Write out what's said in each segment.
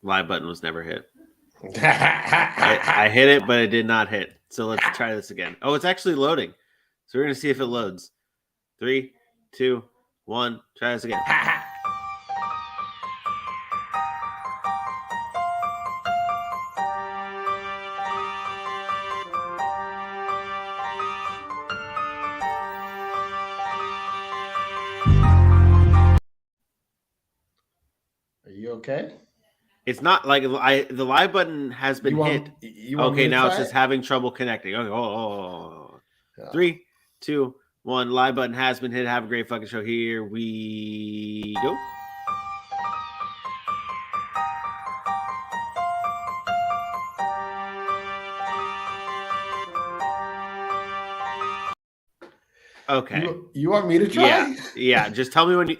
Live button was never hit. I hit it, but it did not hit. So let's try this again. Oh, it's actually loading. So we're going to see if it loads. 3, 2, 1. Try this again. Are you okay? It's not like the live button has been hit. Okay, now it's just having trouble connecting. Okay, oh. 3, 2, 1. Live button has been hit. Have a great fucking show. Here we go. Okay. You want me to try? Yeah. Just tell me when you.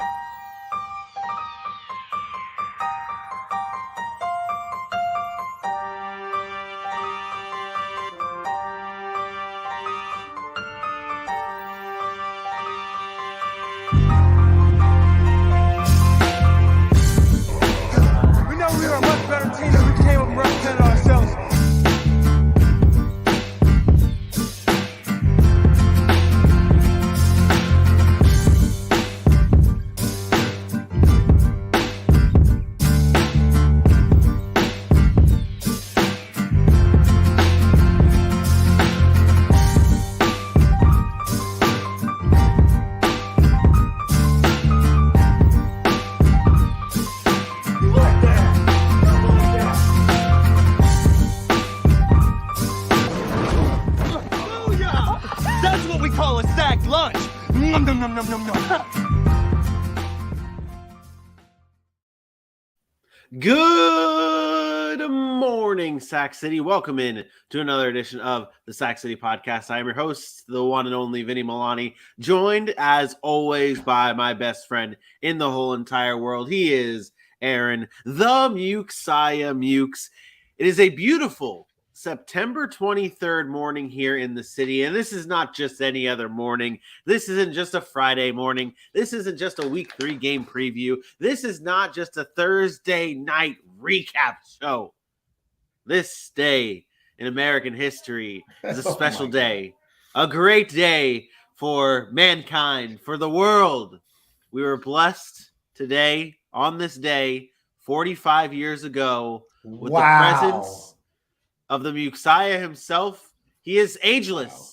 Good morning, Sac City. Welcome in to another edition of the Sac City Podcast. I am your host, the one and only Vinny Milani, joined as always by my best friend in the whole entire world. He is Aaron, the Mukesiah Mukes. It is a beautiful September 23rd morning here in the city, and this is not just any other morning. This isn't just a Friday morning. This isn't just a week 3 game preview. This is not just a Thursday night recap show. This day in American history is a special day, a great day for mankind, for the world. We were blessed today, on this day, 45 years ago, with the presence of the Mukesiah himself. He is ageless. Wow.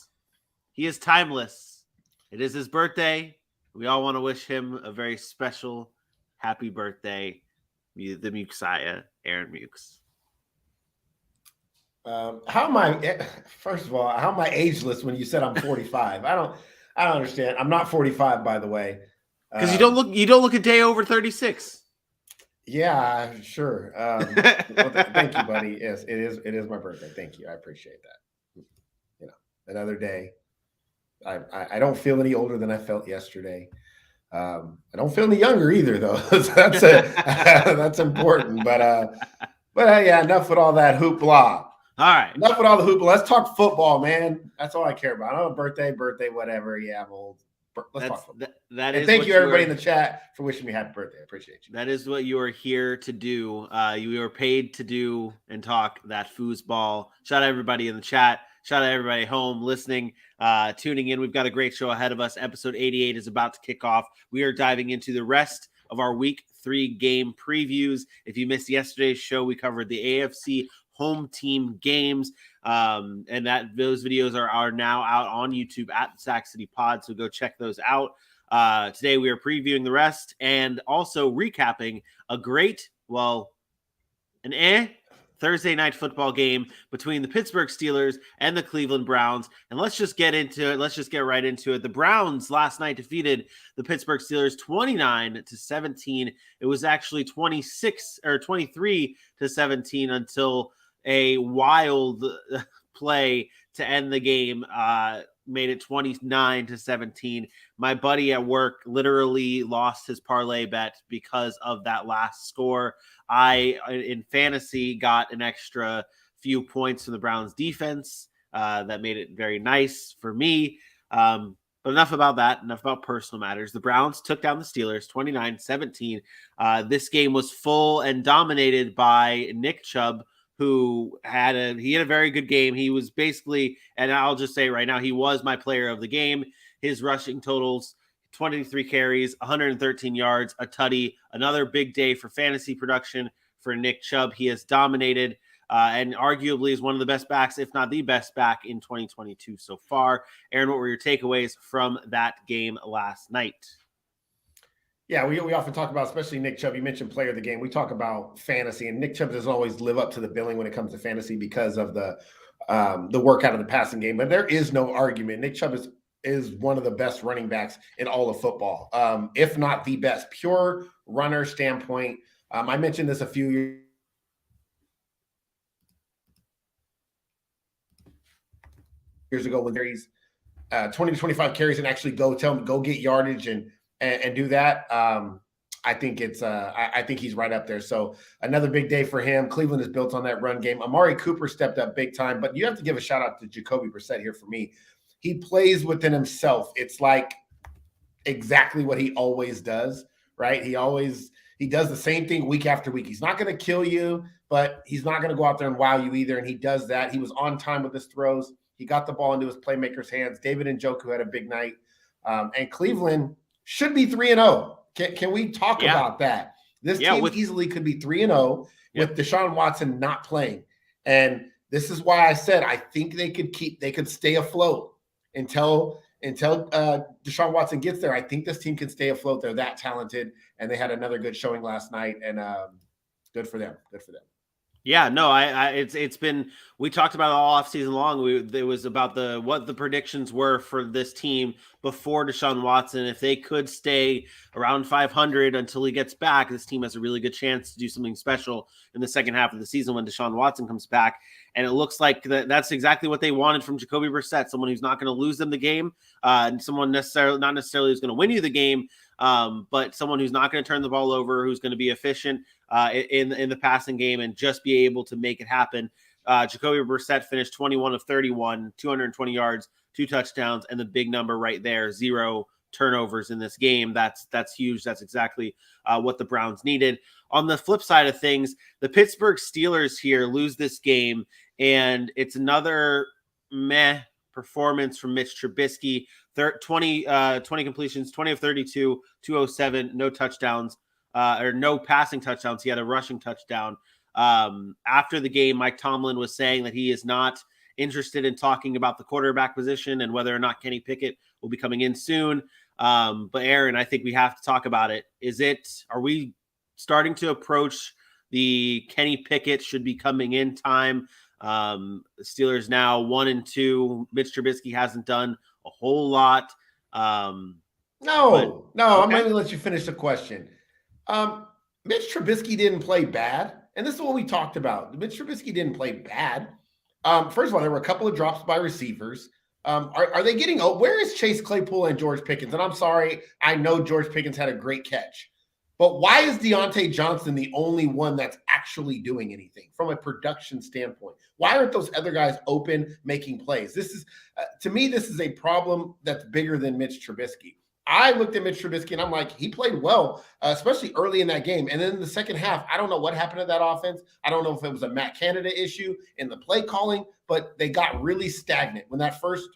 He is timeless. It is his birthday. We all want to wish him a very special happy birthday, the Mukesiah, Aaron Mukes. How am I? First of all, how am I ageless when you said I'm 45? I don't understand. I'm not 45, by the way. Because you don't look a day over 36. Yeah, sure. Well, thank you, buddy. Yes, it is my birthday. Thank you. I appreciate that. You know, another day. I don't feel any older than I felt yesterday. I don't feel any younger either, though. That's important. But yeah, enough with all that hoopla. All right. Enough with all the hoopla. Let's talk football, man. That's all I care about. I know birthday, whatever. Yeah, I'm old. Let's talk football. Thank you, everybody in the chat, for wishing me happy birthday. I appreciate you. That is what you are here to do. You are paid to do and talk that foosball. Shout out everybody in the chat. Shout out everybody home listening, tuning in. We've got a great show ahead of us. Episode 88 is about to kick off. We are diving into the rest of our week 3 game previews. If you missed yesterday's show, we covered the AFC home team games. And those videos are now out on YouTube at the Sac City Pod. So go check those out. Today we are previewing the rest and also recapping a great, Thursday night football game between the Pittsburgh Steelers and the Cleveland Browns. And let's just get into it. Let's just get right into it. The Browns last night defeated the Pittsburgh Steelers 29-17. It was actually 23-17 until a wild play to end the game made it 29-17. My buddy at work literally lost his parlay bet because of that last score. I, in fantasy, got an extra few points from the Browns defense that made it very nice for me. But enough about that. Enough about personal matters. The Browns took down the Steelers 29-17. This game was full and dominated by Nick Chubb, who had a very good game. He was basically, and I'll just say right now, he was my player of the game. His rushing totals, 23 carries, 113 yards, a tutty. Another big day for fantasy production for Nick Chubb. He has dominated and arguably is one of the best backs, if not the best back in 2022 so far. Aaron, what were your takeaways from that game last night? Yeah, we often talk about, especially Nick Chubb. You mentioned player of the game. We talk about fantasy, and Nick Chubb doesn't always live up to the billing when it comes to fantasy because of the work out of the passing game. But there is no argument. Nick Chubb is one of the best running backs in all of football, if not the best. Pure runner standpoint. I mentioned this a few years ago when there's 20 to 25 carries and actually go get yardage and do that. I think I think he's right up there. So another big day for him. Cleveland is built on that run game. Amari Cooper stepped up big time, but you have to give a shout out to Jacoby Brissett here for me. He plays within himself. It's like exactly what he always does, right? He does the same thing week after week. He's not going to kill you, but he's not going to go out there and wow you either. And he does that. He was on time with his throws. He got the ball into his playmakers' hands. David Njoku had a big night. And Cleveland should be 3-0. Can we talk about that? This team easily could be 3-0 with Deshaun Watson not playing. And this is why I said I think they could stay afloat until Deshaun Watson gets there. I think this team can stay afloat. They're that talented, and they had another good showing last night, and good for them. Good for them. Yeah, no, it's been, we talked about it all off season long. It was about what the predictions were for this team before Deshaun Watson. If they could stay around 500 until he gets back, this team has a really good chance to do something special in the second half of the season when Deshaun Watson comes back. And it looks like that's exactly what they wanted from Jacoby Brissett, someone who's not going to lose them the game, and someone not necessarily who's going to win you the game, but someone who's not going to turn the ball over, who's going to be efficient in the passing game and just be able to make it happen. Jacoby Brissett finished 21 of 31, 220 yards, 2 touchdowns, and the big number right there, 0 turnovers in this game. That's huge. That's exactly what the Browns needed. On the flip side of things, the Pittsburgh Steelers here lose this game, and it's another meh performance from Mitch Trubisky. 20 completions, 20 of 32, 207, no touchdowns, or no passing touchdowns. He had a rushing touchdown. After the game, Mike Tomlin was saying that he is not interested in talking about the quarterback position and whether or not Kenny Pickett will be coming in soon. But Aaron, I think we have to talk about it. Are we starting to approach the Kenny Pickett should be coming in time? The Steelers now 1-2. Mitch Trubisky hasn't done a whole lot. No, okay. I'm going to let you finish the question. Mitch Trubisky didn't play bad. And this is what we talked about. Mitch Trubisky didn't play bad. First of all, there were a couple of drops by receivers. Are they getting old? Where is Chase Claypool and George Pickens? And I'm sorry, I know George Pickens had a great catch. But why is Deontay Johnson the only one that's actually doing anything from a production standpoint? Why aren't those other guys open making plays? This is, to me, this is a problem that's bigger than Mitch Trubisky. I looked at Mitch Trubisky and I'm like, he played well, especially early in that game. And then in the second half, I don't know what happened to that offense. I don't know if it was a Matt Canada issue in the play calling, but they got really stagnant when that first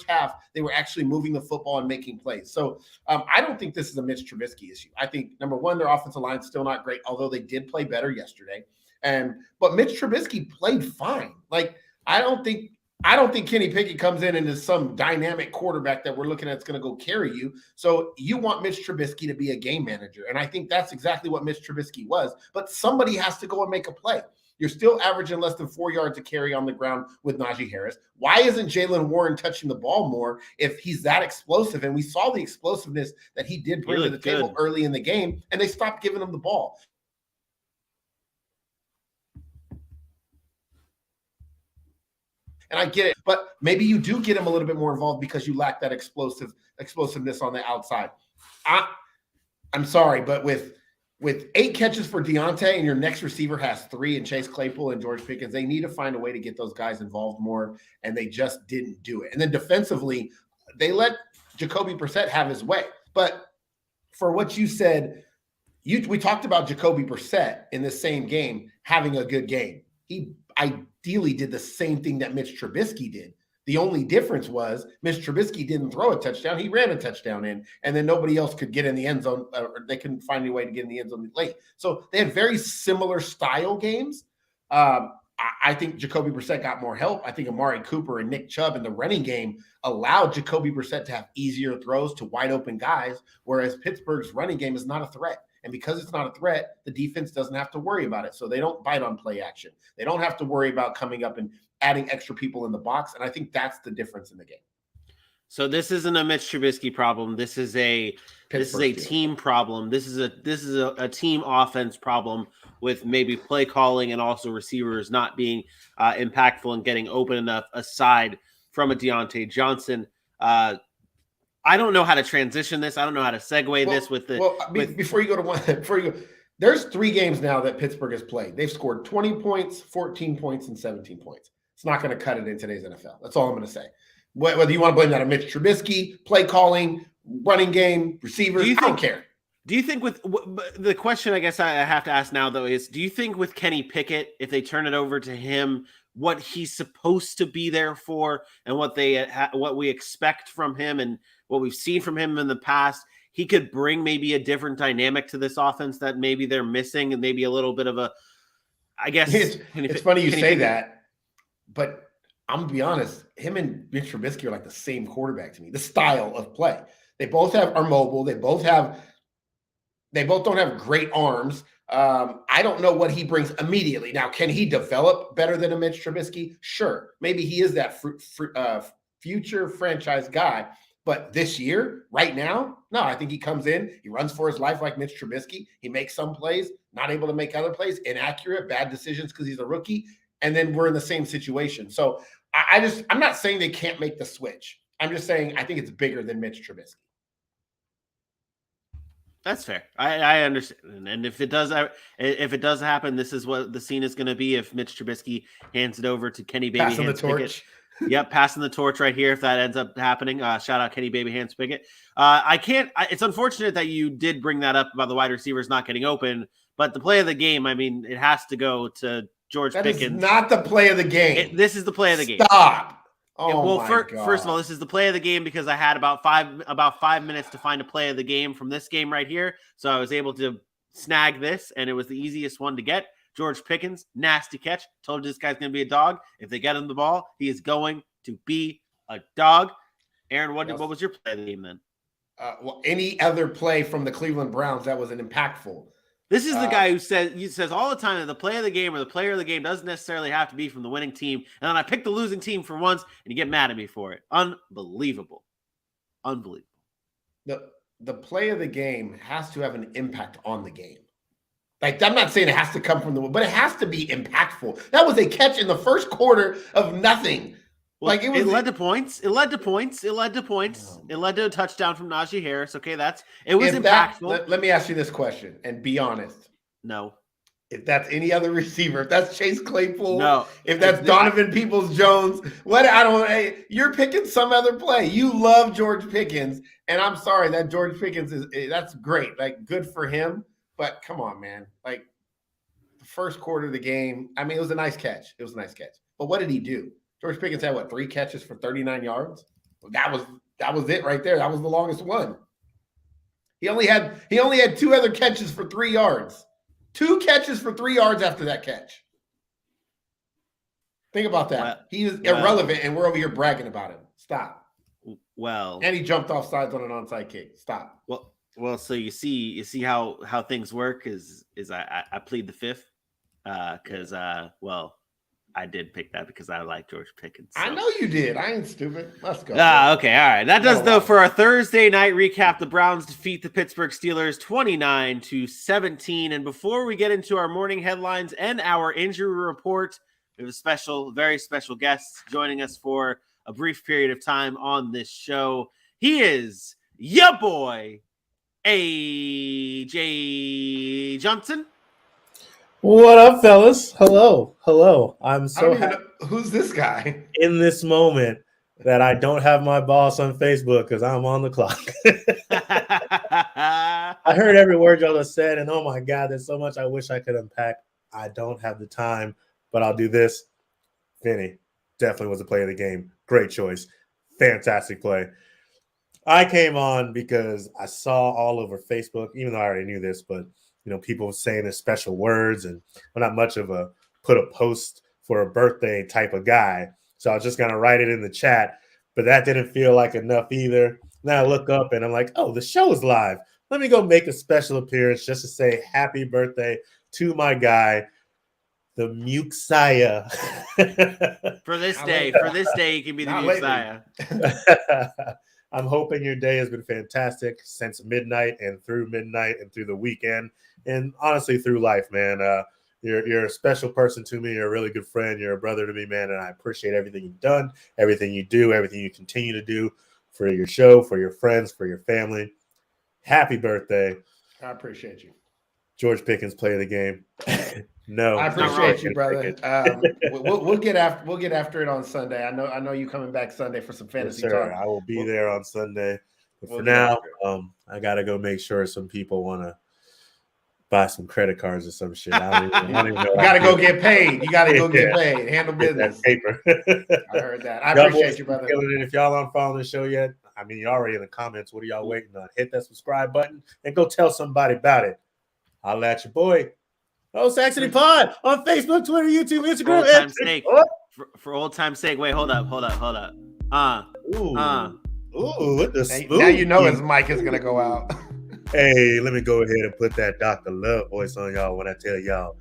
half, they were actually moving the football and making plays. So I don't think this is a Mitch Trubisky issue. I think, number one, their offensive line is still not great, although they did play better yesterday. But Mitch Trubisky played fine. Like, I don't think Kenny Pickett comes in and is some dynamic quarterback that we're looking at that's going to go carry you. So you want Mitch Trubisky to be a game manager. And I think that's exactly what Mitch Trubisky was. But somebody has to go and make a play. You're still averaging less than 4 yards a carry on the ground with Najee Harris. Why isn't Jaylen Warren touching the ball more if he's that explosive? And we saw the explosiveness that he did bring to the table early in the game, and they stopped giving him the ball. And I get it, but maybe you do get him a little bit more involved because you lack that explosiveness on the outside. I'm sorry, but with 8 catches for Deontay and your next receiver has 3 in Chase Claypool and George Pickens, they need to find a way to get those guys involved more, and they just didn't do it. And then defensively, they let Jacoby Brissett have his way. But for what you said, we talked about Jacoby Brissett in the same game having a good game. He ideally did the same thing that Mitch Trubisky did. The only difference was Mitch Trubisky didn't throw a touchdown. He ran a touchdown in, and then nobody else could get in the end zone, or they couldn't find any way to get in the end zone late. So they had very similar style games. I think Jacoby Brissett got more help. I think Amari Cooper and Nick Chubb in the running game allowed Jacoby Brissett to have easier throws to wide open guys, whereas Pittsburgh's running game is not a threat. And because it's not a threat, the defense doesn't have to worry about it. So they don't bite on play action. They don't have to worry about coming up and adding extra people in the box. And I think that's the difference in the game. So this isn't a Mitch Trubisky problem. This is a team problem. This is a team offense problem with maybe play calling and also receivers not being impactful and getting open enough aside from a Deontay Johnson. I don't know how to transition this. I don't know how to segue this with the. Well, before you go, there's 3 games now that Pittsburgh has played. They've scored 20 points, 14 points, and 17 points. It's not going to cut it in today's NFL. That's all I'm going to say. Whether you want to blame that on Mitch Trubisky, play calling, running game, receivers, I don't care. Do you think with the question I guess I have to ask now, though, is do you think with Kenny Pickett, if they turn it over to him, what he's supposed to be there for and what we expect from him and what we've seen from him in the past, he could bring maybe a different dynamic to this offense that maybe they're missing and maybe a little bit of a, I guess. It's funny you say that, but I'm going to be honest, him and Mitch Trubisky are like the same quarterback to me, the style of play. They both are mobile. They both don't have great arms. I don't know what he brings immediately. Now, can he develop better than a Mitch Trubisky? Sure. Maybe he is that future franchise guy. But this year, right now, no, I think he comes in, he runs for his life like Mitch Trubisky. He makes some plays, not able to make other plays, inaccurate, bad decisions because he's a rookie. And then we're in the same situation. So I'm not saying they can't make the switch. I'm just saying I think it's bigger than Mitch Trubisky. That's fair. I understand. And if it does happen, this is what the scene is going to be if Mitch Trubisky hands it over to Kenny Baby Passing Hands the torch. Pickett. Yep, passing the torch right here if that ends up happening. Shout out Kenny Baby Hands Pickett. It's unfortunate that you did bring that up about the wide receivers not getting open, but the play of the game, I mean, it has to go to George Pickens. That is not the play of the game. This is the play of the game. Stop. Oh, my God. First of all, this is the play of the game because I had about 5 minutes to find a play of the game from this game right here. So I was able to snag this, and it was the easiest one to get. George Pickens, nasty catch. Told you this guy's going to be a dog. If they get him the ball, he is going to be a dog. Aaron, what was your play of the game then? Any other play from the Cleveland Browns that was an impactful. This is the guy who says all the time that the play of the game or the player of the game doesn't necessarily have to be from the winning team. And then I pick the losing team for once, and you get mad at me for it. Unbelievable. The play of the game has to have an impact on the game. Like, I'm not saying it has to come from but it has to be impactful. That was a catch in the first quarter of nothing. Well, like it led to points. It led to points. It led to a touchdown from Najee Harris. Okay, it was impactful. Let me ask you this question and be honest. No. If that's any other receiver, if that's Chase Claypool, no. If that's Donovan Peoples-Jones, you're picking some other play. You love George Pickens, and I'm sorry that George Pickens that's great. Like, good for him. But come on, man. Like, the first quarter of the game, I mean, it was a nice catch. But what did he do? George Pickens had 3 catches for 39 yards? That was it right there. That was the longest one. He only had 2 other catches for 3 yards. 2 catches for 3 yards after that catch. Think about that. He is irrelevant, and we're over here bragging about him. Stop. Well, and he jumped off sides on an onside kick. Stop. Well, so you see how things work is I plead the fifth because I did pick that because I like George Pickens. So. I know you did. I ain't stupid. Let's go. Okay, all right. That does though for our Thursday night recap. The Browns defeat the Pittsburgh Steelers 29-17. And before we get into our morning headlines and our injury report, we have a very special guest joining us for a brief period of time on this show. He is your boy, AJ Johnson. What up, fellas? Hello. I'm so happy. Who's this guy? In this moment, that I don't have my boss on Facebook because I'm on the clock. I heard every word y'all have said, and oh my God, there's so much I wish I could unpack. I don't have the time, but I'll do this. Vinny definitely was a play of the game. Great choice. Fantastic play. I came on because I saw all over Facebook, even though I already knew this, but people saying their special words, and I'm not much of a put a post for a birthday type of guy. So I was just gonna write it in the chat, but that didn't feel like enough either. Then I look up and I'm like, oh, the show is live. Let me go make a special appearance just to say happy birthday to my guy, the Mukesiah. For this day, you can be the Mukesiah. I'm hoping your day has been fantastic since midnight and through the weekend, and honestly through life, man. You're a special person to me. You're a really good friend. You're a brother to me, man, and I appreciate everything you've done, everything you do, everything you continue to do for your show, for your friends, for your family. Happy birthday. I appreciate you. George Pickens, play of the game. No, I appreciate you, brother. We'll get after it on Sunday. I know you coming back Sunday for some fantasy talk. I will be there on Sunday. But for now, I gotta go make sure some people want to buy some credit cards or some shit. I don't even know. You gotta go get paid. You gotta go get paid. Handle business. Paper. I heard that. I appreciate you, brother. If y'all aren't following the show yet, I mean, you're already in the comments. What are y'all waiting on? Hit that subscribe button and go tell somebody about it. I'll at your boy. Oh, Saxony Pod on Facebook, Twitter, YouTube, Instagram. For old time's sake. For old time's sake. Wait, hold up. Ooh, with the smooth. Now you know his mic is gonna go out. Hey, let me go ahead and put that Dr. Love voice on y'all when I tell y'all,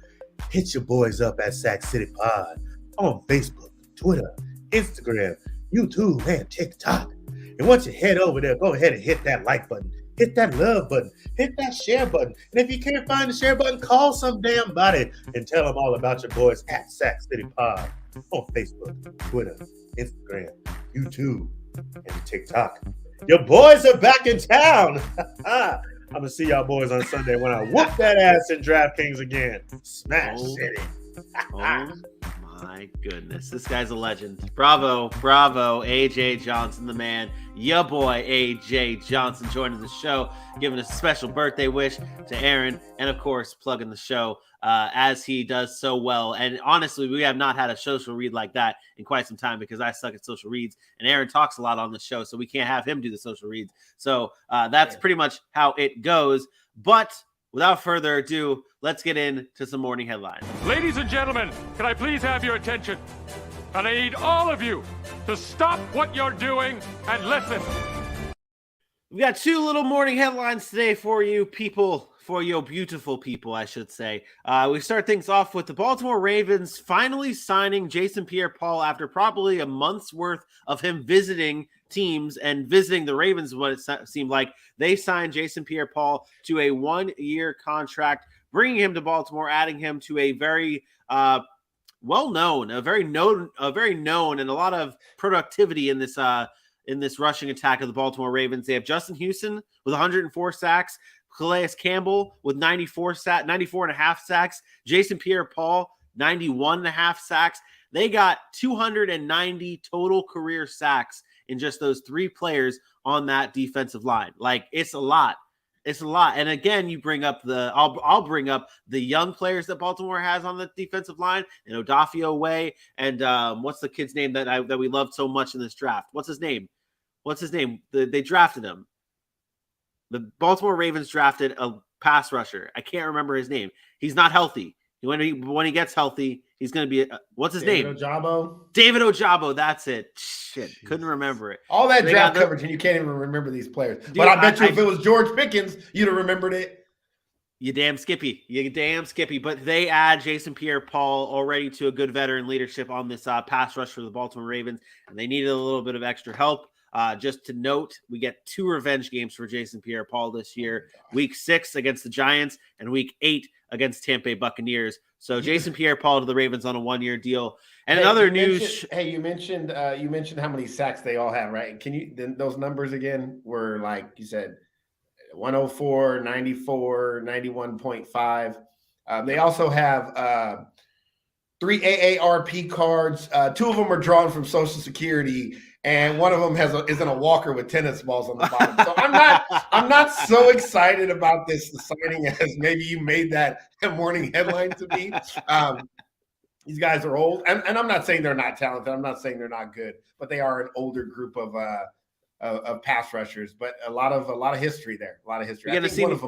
hit your boys up at Sac City Pod on Facebook, Twitter, Instagram, YouTube, and TikTok. And once you head over there, go ahead and hit that like button, hit that love button, hit that share button. And if you can't find the share button, call some damn body and tell them all about your boys at Sac City Pod on Facebook, Twitter, Instagram, YouTube, and TikTok. Your boys are back in town. I'm going to see y'all boys on Sunday when I whoop that ass in DraftKings again. Smash City. Oh, my goodness. This guy's a legend. Bravo, AJ Johnson, the man. Your boy, AJ Johnson, joining the show, giving a special birthday wish to Aaron, and, of course, plugging the show as he does so well. And honestly, we have not had a social read like that in quite some time because I suck at social reads, and Aaron talks a lot on the show, so we can't have him do the social reads. So that's pretty much how it goes. But without further ado, let's get into some morning headlines. Ladies and gentlemen, can I please have your attention? And I need all of you to stop what you're doing and listen. We got two little morning headlines today for you people, for your beautiful people, I should say. We start things off with the Baltimore Ravens finally signing Jason Pierre-Paul after probably a month's worth of him visiting teams and visiting the Ravens. What it seemed like they signed Jason Pierre-Paul to a 1-year contract, bringing him to Baltimore, adding him to a very well-known, a very known, and a lot of productivity in this rushing attack of the Baltimore Ravens. They have Justin Houston with 104 sacks, Calais Campbell with 94 and a half sacks, Jason Pierre-Paul 91 and a half sacks. They got 290 total career sacks in just those three players on that defensive line. Like, it's a lot. It's a lot. And again, you bring up I'll bring up the young players that Baltimore has on the defensive line, and Odafio Way, and what's the kid's name that we loved so much in this draft? What's his name? They drafted him. The Baltimore Ravens drafted a pass rusher. I can't remember his name. He's not healthy. When he gets healthy, he's going to be what's his name? David Ojabo. That's it. Shit, couldn't remember it. All that draft coverage, and you can't even remember these players. Dude, but I bet you if it was George Pickens, you'd have remembered it. You damn skippy. But they add Jason Pierre-Paul already to a good veteran leadership on this pass rush for the Baltimore Ravens, and they needed a little bit of extra help. Just to note, we get 2 revenge games for Jason Pierre-Paul this year. Week 6 against the Giants and Week 8 against Tampa Bay Buccaneers. So Jason Pierre-Paul to the Ravens on a 1-year deal. And another news. You mentioned how many sacks they all have, right? Can you those numbers again were like you said 104, 94, 91.5. They also have 3 AARP cards. 2 of them are drawn from Social Security. and one of them is in a walker with tennis balls on the bottom. So I'm not so excited about this signing as maybe you made that morning headline to be. These guys are old, and I'm not saying they're not talented. I'm not saying they're not good, but they are an older group of pass rushers. But a lot of history there. A lot of history. I think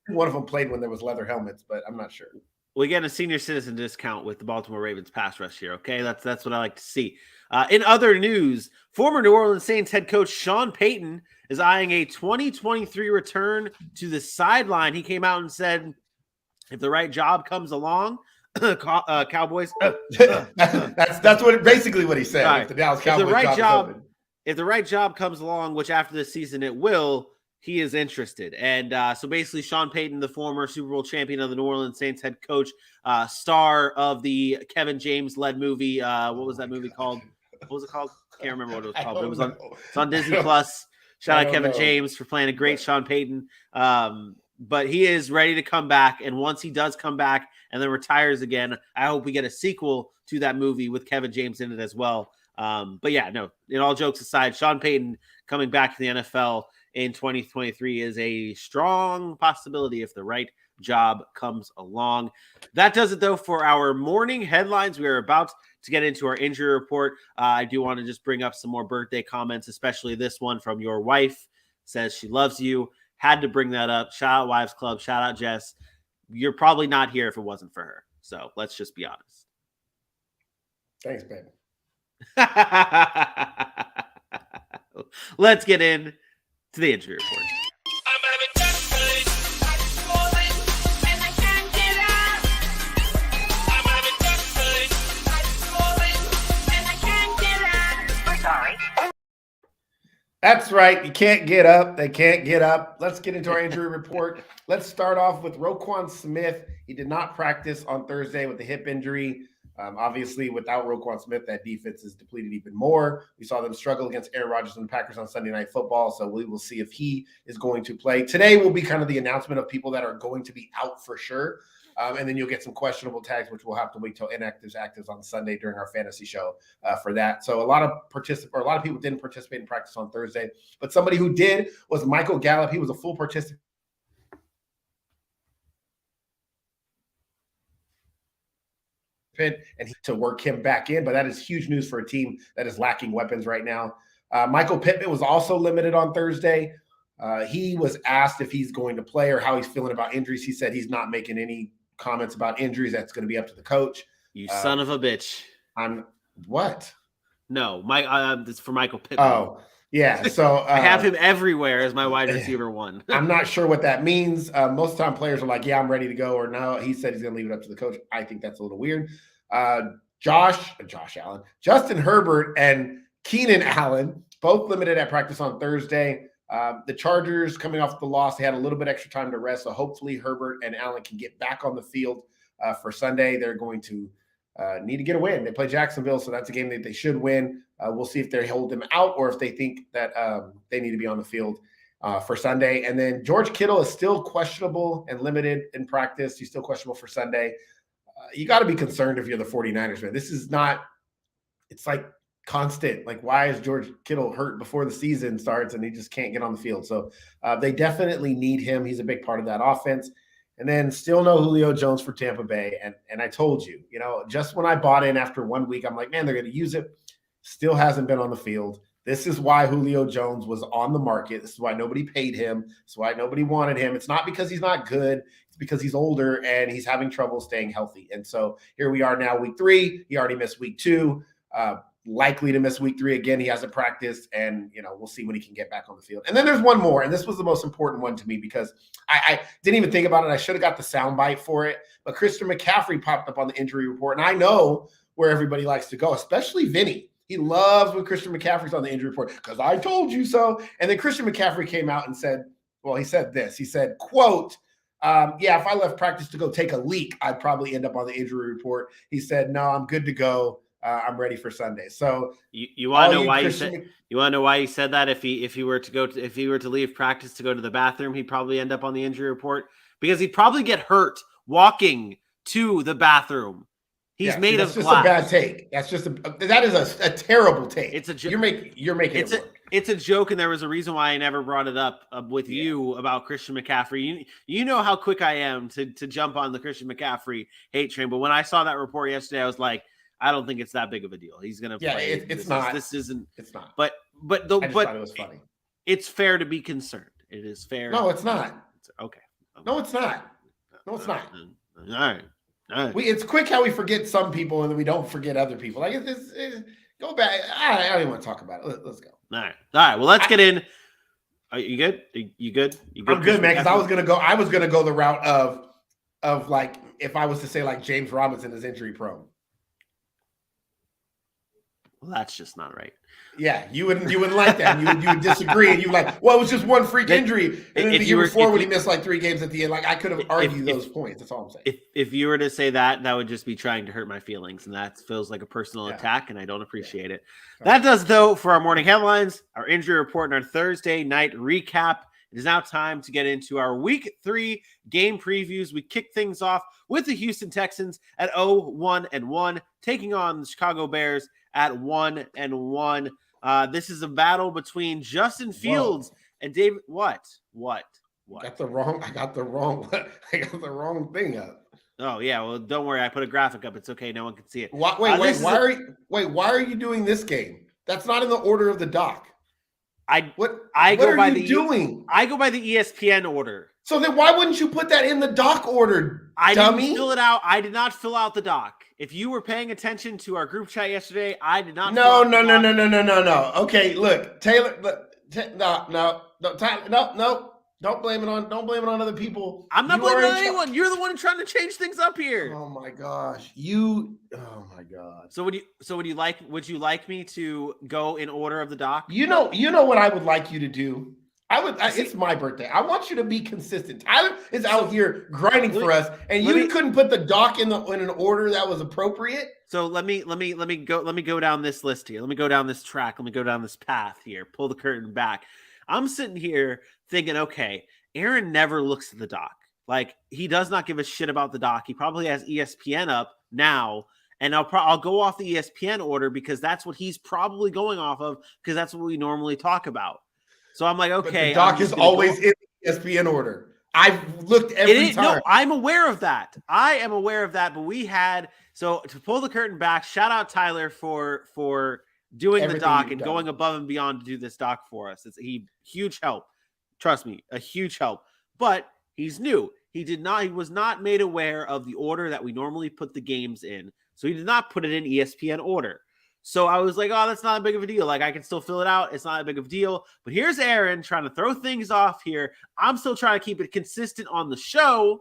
one of them played when there was leather helmets, but I'm not sure. We get a senior citizen discount with the Baltimore Ravens pass rush here. Okay, that's what I like to see. In other news, former New Orleans Saints head coach Sean Payton is eyeing a 2023 return to the sideline. He came out and said, if the right job comes along, Cowboys. That's basically what he said. Right. If the Dallas Cowboys if the right job comes along, which after this season it will, he is interested. And so basically Sean Payton, the former Super Bowl champion of the New Orleans Saints head coach, star of the Kevin James led movie. What was that movie called? What was it called? Can't remember what it was called. But it was it's on Disney Plus. Shout out Kevin James for playing a great Sean Payton. But he is ready to come back. And once he does come back and then retires again, I hope we get a sequel to that movie with Kevin James in it as well. But yeah, no, in all jokes aside, Sean Payton coming back to the NFL in 2023 is a strong possibility if the right job comes along. That does it, though, for our morning headlines. We are about to get into our injury report. I do want to just bring up some more birthday comments, especially this one from your wife. Says she loves you. Had to bring that up. Shout out Wives Club. Shout out Jess. You're probably not here if it wasn't for her. So let's just be honest. Thanks, baby. Let's get in to the injury report. That's right. You can't get up. They can't get up. Let's get into our injury report. Let's start off with Roquan Smith. He did not practice on Thursday with a hip injury. Obviously, without Roquan Smith, that defense is depleted even more. We saw them struggle against Aaron Rodgers and the Packers on Sunday Night Football, so we will see if he is going to play. Today will be kind of the announcement of people that are going to be out for sure, and then you'll get some questionable tags, which we'll have to wait till inactives, actives on Sunday during our fantasy show for that. So a lot of people didn't participate in practice on Thursday, but somebody who did was Michael Gallup. He was a full participant. And to work him back in, but that is huge news for a team that is lacking weapons right now. Michael Pittman was also limited on Thursday. He was asked if he's going to play or how he's feeling about injuries. He said he's not making any comments about injuries. That's going to be up to the coach. You son of a bitch. I'm what? No, it's for Michael Pittman. Oh, yeah. So I have him everywhere as my wide receiver one. I'm not sure what that means. Most of the time players are like, yeah, I'm ready to go, or no, he said he's going to leave it up to the coach. I think that's a little weird. Josh Allen, Justin Herbert, and Keenan Allen both limited at practice on Thursday. The Chargers coming off the loss, they had a little bit extra time to rest, so hopefully Herbert and Allen can get back on the field for Sunday. They're going to need to get a win. They play Jacksonville, so that's a game that they should win. We'll see if they hold them out or if they think that they need to be on the field for Sunday. And then George Kittle is still questionable and limited in practice. He's still questionable for Sunday. You got to be concerned if you're the 49ers, man. This is not – it's like constant. Like, why is George Kittle hurt before the season starts and he just can't get on the field? So they definitely need him. He's a big part of that offense. And then still no Julio Jones for Tampa Bay. And I told you, just when I bought in after 1 week, I'm like, man, they're going to use it. Still hasn't been on the field. This is why Julio Jones was on the market. This is why nobody paid him. This is why nobody wanted him. It's not because he's not good. It's because he's older and he's having trouble staying healthy. And so here we are now, week 3. He already missed week 2. Likely to miss week 3 again. He hasn't practiced, and we'll see when he can get back on the field. And then there's one more, and this was the most important one to me because I didn't even think about it. I should have got the soundbite for it, but Christian McCaffrey popped up on the injury report, and I know where everybody likes to go, especially Vinny. He loves when Christian McCaffrey's on the injury report because I told you so. And then Christian McCaffrey came out and said, well, he said this. He said, quote, yeah, if I left practice to go take a leak, I'd probably end up on the injury report. He said, no, I'm good to go. I'm ready for Sunday. So you want to know why you want to know why he said that? If he were to leave practice to go to the bathroom, he'd probably end up on the injury report because he'd probably get hurt walking to the bathroom. He's made of glass. glass. That's just a bad take. That is a terrible take. It's a joke. You're making it work. It's a joke, and there was a reason why I never brought it up with you about Christian McCaffrey. You know how quick I am to jump on the Christian McCaffrey hate train, but when I saw that report yesterday, I was like, I don't think it's that big of a deal. He's going to play. It's not. This isn't. It's not. But I just thought it was funny. It's fair to be concerned. It is fair. No, it's not. Okay. No, it's not. No, it's not. All right. It's quick how we forget some people and then we don't forget other people. Like it's go back. I don't even want to talk about it. Let's go. All right. Well, let's get in. Are you good? You good? I'm good, man. Because I was gonna go the route of like if I was to say like James Robinson is injury prone. Well, that's just not right. Yeah, you wouldn't like that. You would disagree, and you like, well, it was just one freak injury, and then the year before when he missed like 3 games at the end, like I could have argued those points. That's all I'm saying. If you were to say that would just be trying to hurt my feelings, and that feels like a personal attack, and I don't appreciate it. That does though for our morning headlines, our injury report, and our Thursday night recap. It is now time to get into our Week 3 game previews. We kick things off with the Houston Texans at 0-1-1, taking on the Chicago Bears at 1-1. This is a battle between Justin Fields and David. What? I got the wrong thing up. Oh yeah, well don't worry. I put a graphic up. It's okay. No one can see it. Why are you doing this game? That's not in the order of the doc. What are you doing? I go by the ESPN order. So then why wouldn't you put that in the doc order? I didn't fill it out. I did not fill out the doc. If you were paying attention to our group chat yesterday, I did not. No. Okay, look, Taylor. Tyler, no. Don't blame it on other people. I'm not blaming on anyone. You're the one trying to change things up here. Oh my gosh, Oh my god. So would you like me to go in order of the doc? You know what I would like you to do. It's my birthday. I want you to be consistent. Tyler is out here grinding for us, and you couldn't put the doc in an order that was appropriate. So let me go down this list here. Let me go down this track. Let me go down this path here. Pull the curtain back. I'm sitting here thinking, okay, Aaron never looks at the doc. Like he does not give a shit about the doc. He probably has ESPN up now, and I'll go off the ESPN order because that's what he's probably going off of because that's what we normally talk about. So I'm like, okay, but the doc is always in the ESPN order. I've looked every time. No, I'm aware of that. I am aware of that. But we had to pull the curtain back. Shout out Tyler for doing everything the doc and going above and beyond to do this doc for us. It's huge help. Trust me, a huge help. But he's new. He was not made aware of the order that we normally put the games in. So he did not put it in ESPN order. So I was like, oh, that's not a big of a deal. Like I can still fill it out. It's not a big of a deal. But here's Aaron trying to throw things off here. I'm still trying to keep it consistent on the show.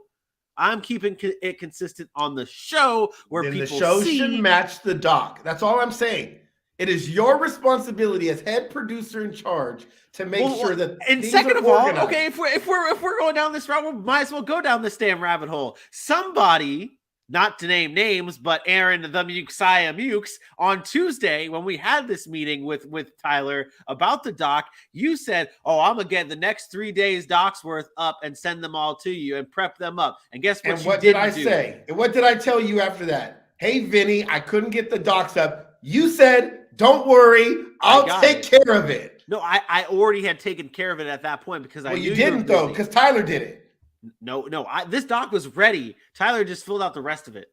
I'm keeping it consistent on the show where then people the show should match the doc. That's all I'm saying. It is your responsibility as head producer in charge to make sure that. And second of all, okay, if we're going down this route, we might as well go down this damn rabbit hole. Somebody, not to name names, but Aaron the Muxiah Mukes on Tuesday when we had this meeting with Tyler about the doc, you said, "Oh, I'm gonna get the next 3 days docs worth up and send them all to you and prep them up." And guess what? And what did I say? And what did I tell you after that? Hey, Vinny, I couldn't get the docs up. You said, don't worry, I'll take care of it. No, I already had taken care of it at that point because I knew you didn't though, because Tyler did it. No, this doc was ready. Tyler just filled out the rest of it.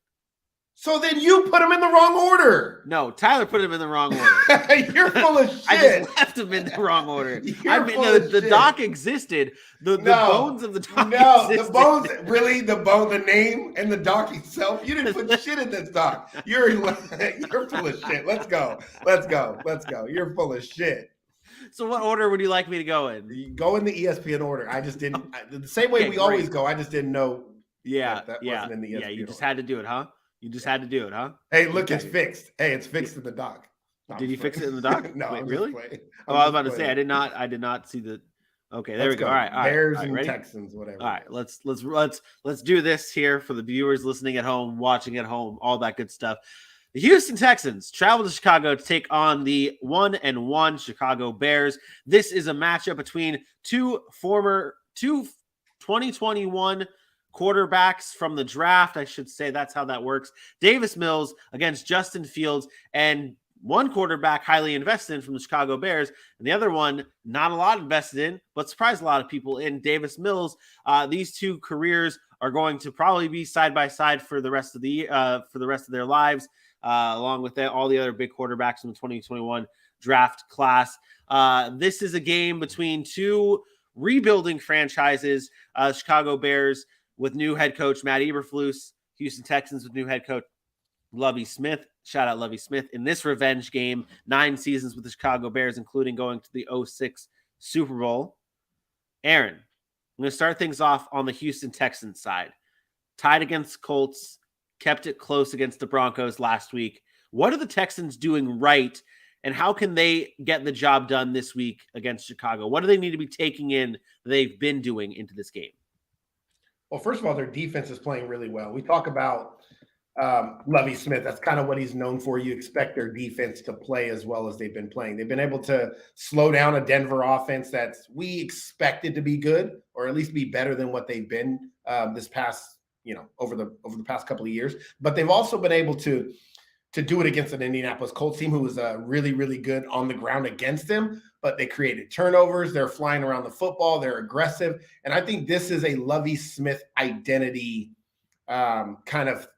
So then you put him in the wrong order. No, Tyler put him in the wrong order. You're full of shit. I just left him in the wrong order. The doc existed. The bones of the doc existed. The bones, really? The name and the doc itself? You didn't put shit in this doc. You're full of shit. Let's go. You're full of shit. So what order would you like me to go in? You go in the ESPN order. I just didn't. The same way we always go. I just didn't know. That wasn't in the ESPN you just had to do it, huh? You just had to do it, huh? Hey, look, it's fixed. Hey, it's fixed in the doc. Did you fix it in the doc? No, wait, really? I was about to say I did not see the. Okay, there we go. All right, Bears and ready? Texans, whatever. All right, let's do this here for the viewers listening at home, watching at home, all that good stuff. The Houston Texans travel to Chicago to take on the 1-1 Chicago Bears. This is a matchup between two 2021 quarterbacks from the draft. I should say that's how that works. Davis Mills against Justin Fields, and one quarterback highly invested in from the Chicago Bears, and the other one not a lot invested in, but surprised a lot of people in Davis Mills. These two careers are going to probably be side by side for the rest of their lives, along with all the other big quarterbacks in the 2021 draft class. This is a game between two rebuilding franchises, Chicago Bears with new head coach Matt Eberflus, Houston Texans with new head coach Lovie Smith. Shout out Lovie Smith in this revenge game. 9 seasons with the Chicago Bears, including going to the 2006 Super Bowl. Aaron, I'm going to start things off on the Houston Texans side. Tied against Colts, kept it close against the Broncos last week. What are the Texans doing right, and how can they get the job done this week against Chicago? What do they need to be taking in that they've been doing into this game? Well, first of all, their defense is playing really well. We talk about Lovie Smith. That's kind of what he's known for. You expect their defense to play as well as they've been playing. They've been able to slow down a Denver offense we expected to be good, or at least be better than what they've been this past, over the past couple of years. But they've also been able to do it against an Indianapolis Colts team who was really, really good on the ground against them, but they created turnovers. They're flying around the football. They're aggressive. And I think this is a Lovie Smith identity kind of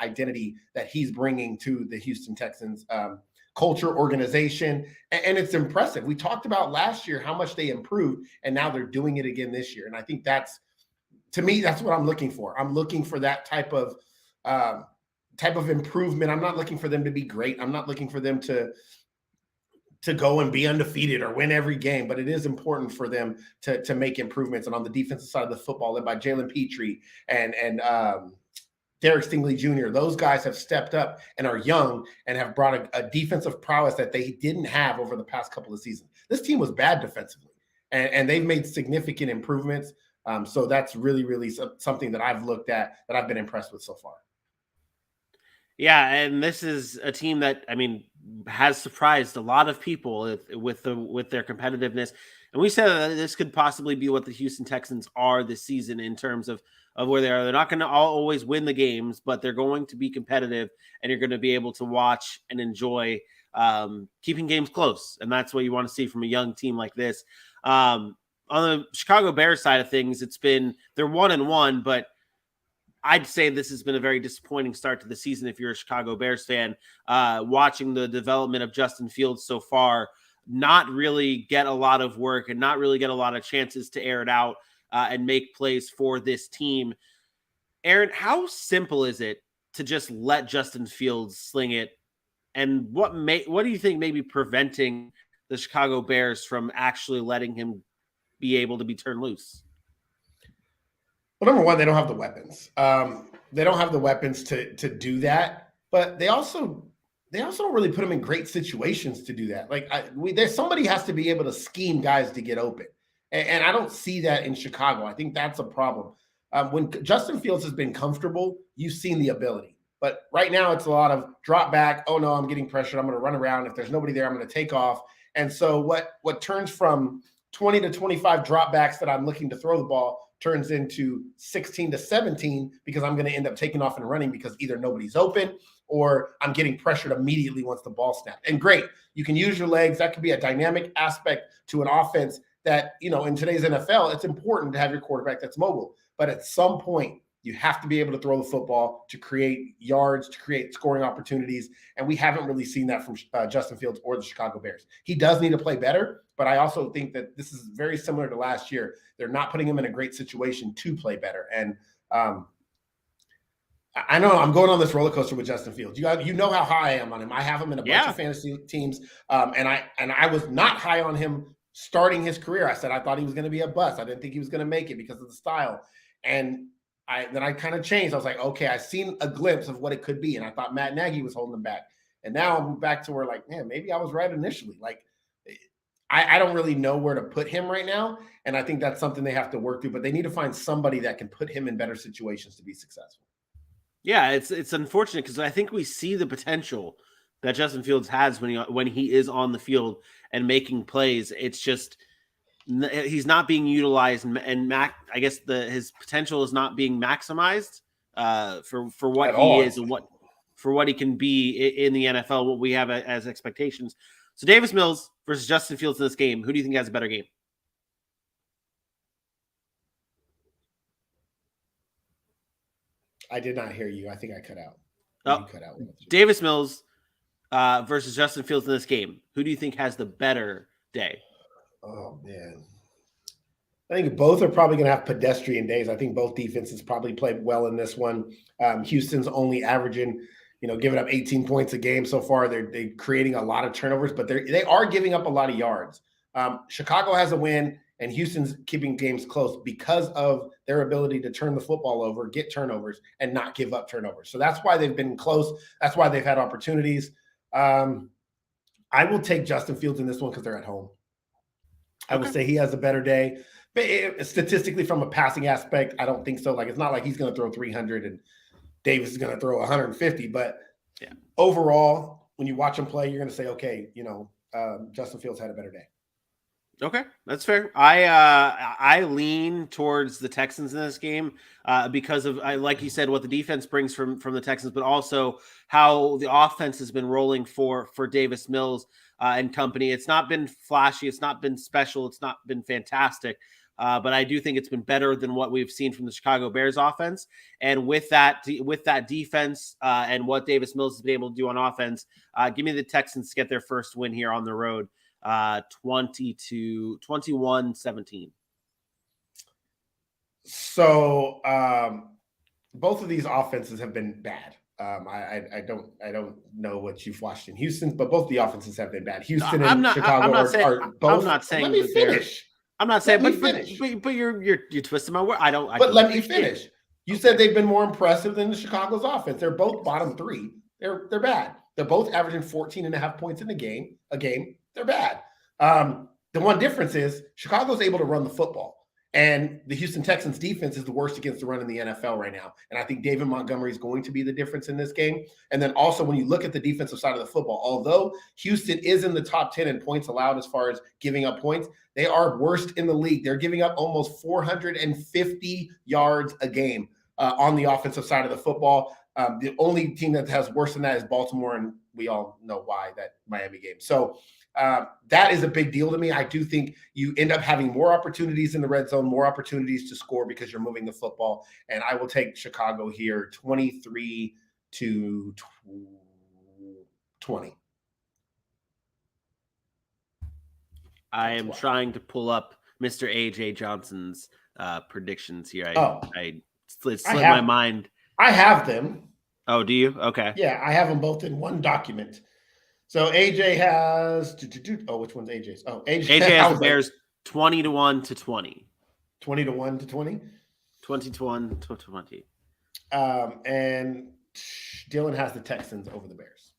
identity that he's bringing to the Houston Texans culture, organization, and it's impressive. We talked about last year how much they improved, and now they're doing it again this year. And I think to me, that's what I'm looking for. I'm looking for that type of improvement. I'm not looking for them to be great. I'm not looking for them to go and be undefeated or win every game, but it is important for them to make improvements. And on the defensive side of the football, led by Jalen Petrie and Derek Stingley Jr., those guys have stepped up and are young and have brought a defensive prowess that they didn't have over the past couple of seasons. This team was bad defensively, and they've made significant improvements. So that's really, really something that I've looked at that I've been impressed with so far. Yeah, and this is a team that, has surprised a lot of people with their competitiveness. And we said that this could possibly be what the Houston Texans are this season in terms of where they are. They're not going to always win the games, but they're going to be competitive, and you're going to be able to watch and enjoy keeping games close. And that's what you want to see from a young team like this. On the Chicago Bears side of things, they're 1-1, but I'd say this has been a very disappointing start to the season if you're a Chicago Bears fan. Watching the development of Justin Fields so far, not really get a lot of work and not really get a lot of chances to air it out and make plays for this team. Aaron, how simple is it to just let Justin Fields sling it? And what do you think may be preventing the Chicago Bears from actually letting him be able to be turned loose? Well, number one, they don't have the weapons. They don't have the weapons to do that, but they also don't really put them in great situations to do that. There's somebody has to be able to scheme guys to get open. And I don't see that in Chicago. I think that's a problem. When Justin Fields has been comfortable, you've seen the ability. But right now it's a lot of drop back. Oh, no, I'm getting pressured. I'm going to run around. If there's nobody there, I'm going to take off. And so what turns from 20 to 25 dropbacks that I'm looking to throw the ball turns into 16 to 17 because I'm going to end up taking off and running because either nobody's open or I'm getting pressured immediately once the ball snapped. And great, you can use your legs. That could be a dynamic aspect to an offense that, in today's NFL, it's important to have your quarterback that's mobile. But at some point, you have to be able to throw the football to create yards, to create scoring opportunities. And we haven't really seen that from Justin Fields or the Chicago Bears. He does need to play better, but I also think that this is very similar to last year. They're not putting him in a great situation to play better. And I know I'm going on this roller coaster with Justin Fields. You know how high I am on him. I have him in a bunch of fantasy teams. And I was not high on him starting his career. I said I thought he was going to be a bust. I didn't think he was going to make it because of the style. And then I kind of changed. I was like, okay, I've seen a glimpse of what it could be. And I thought Matt Nagy was holding him back. And now I'm back to where man, maybe I was right initially. I don't really know where to put him right now. And I think that's something they have to work through, but they need to find somebody that can put him in better situations to be successful. Yeah, it's unfortunate because I think we see the potential that Justin Fields has when he is on the field. and making plays. It's just he's not being utilized, and I guess his potential is not being maximized for what he is and what he can be in the NFL, what we have as expectations. So Davis Mills versus Justin Fields in this game. Who do you think has a better game? I did not hear you. I think I cut out. You cut out. Davis Mills versus Justin Fields in this game. Who do you think has the better day? Oh, man. I think both are probably going to have pedestrian days. I think both defenses probably played well in this one. Houston's only averaging, giving up 18 points a game so far. They're creating a lot of turnovers, but they are giving up a lot of yards. Chicago has a win, and Houston's keeping games close because of their ability to turn the football over, get turnovers, and not give up turnovers. So that's why they've been close. That's why they've had opportunities. I will take Justin Fields in this one because they're at home. I will say he has a better day. But statistically, from a passing aspect, I don't think so. Like, it's not like he's going to throw 300 and Davis is going to throw 150. But overall, when you watch him play, you're going to say, okay, Justin Fields had a better day. Okay, that's fair. I lean towards the Texans in this game because of, like you said, what the defense brings from the Texans, but also how the offense has been rolling for Davis Mills and company. It's not been flashy, it's not been special, it's not been fantastic, but I do think it's been better than what we've seen from the Chicago Bears offense. And with that defense and what Davis Mills has been able to do on offense, give me the Texans to get their first win here on the road. 21-17. So both of these offenses have been bad. I don't know what you've watched in Houston, but both the offenses have been bad. Houston and Chicago are both. I'm not saying. Let me finish. I'm not saying, but you're twisting my word. But let me finish. You said they've been more impressive than the Chicago's offense. They're both bottom three. They're bad. They're both averaging 14.5 points in a game. They're bad. The one difference is Chicago's able to run the football, and the Houston Texans defense is the worst against the run in the NFL right now. And I think David Montgomery is going to be the difference in this game. And then also when you look at the defensive side of the football, although Houston is in the top 10 in points allowed as far as giving up points, they are worst in the league. They're giving up almost 450 yards a game on the offensive side of the football. The only team that has worse than that is Baltimore, and we all know why, that Miami game. So that is a big deal to me. I do think you end up having more opportunities in the red zone, more opportunities to score because you're moving the football. And I will take Chicago here 23-20. I am trying to pull up Mr. AJ Johnson's predictions here. It slipped my mind. I have them. Oh, do you? Okay. Yeah, I have them both in one document. So AJ has which one's AJ's? Oh, AJ has the Bears 20-1-20. 20-1-20? 20-1-20. And Dylan has the Texans over the Bears.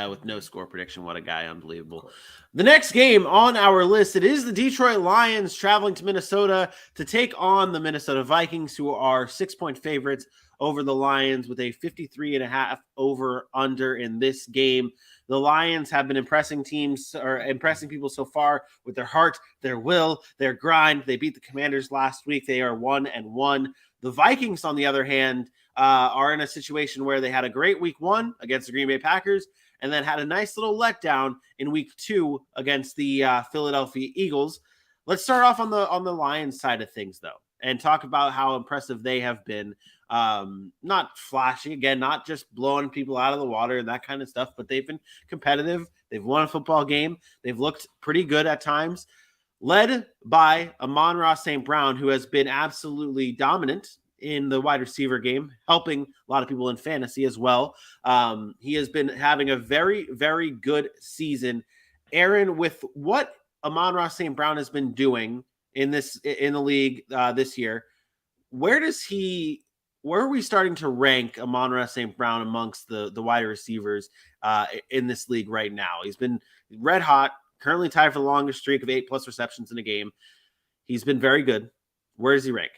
With no score prediction. What a guy. Unbelievable. The next game on our list, it is the Detroit Lions traveling to Minnesota to take on the Minnesota Vikings, who are 6-point favorites over the Lions with a 53.5 over under in this game. The Lions have been impressing people so far with their heart, their will, their grind. They beat the Commanders last week. They are 1-1. The Vikings, on the other hand, are in a situation where they had a great week 1 against the Green Bay Packers and then had a nice little letdown in week 2 against the Philadelphia Eagles. Let's start off on the Lions side of things, though, and talk about how impressive they have been. Not flashy, again, not just blowing people out of the water and that kind of stuff, but they've been competitive. They've won a football game. They've looked pretty good at times, led by Amon-Ra St. Brown, who has been absolutely dominant in the wide receiver game, helping a lot of people in fantasy as well. He has been having a very, very good season. Aaron, with what Amon-Ra St. Brown has been doing in the league this year, where are we starting to rank Amon-Ra St. Brown amongst the wide receivers in this league right now? He's been red hot, currently tied for the longest streak of 8+ receptions in a game. He's been very good. Where does he rank?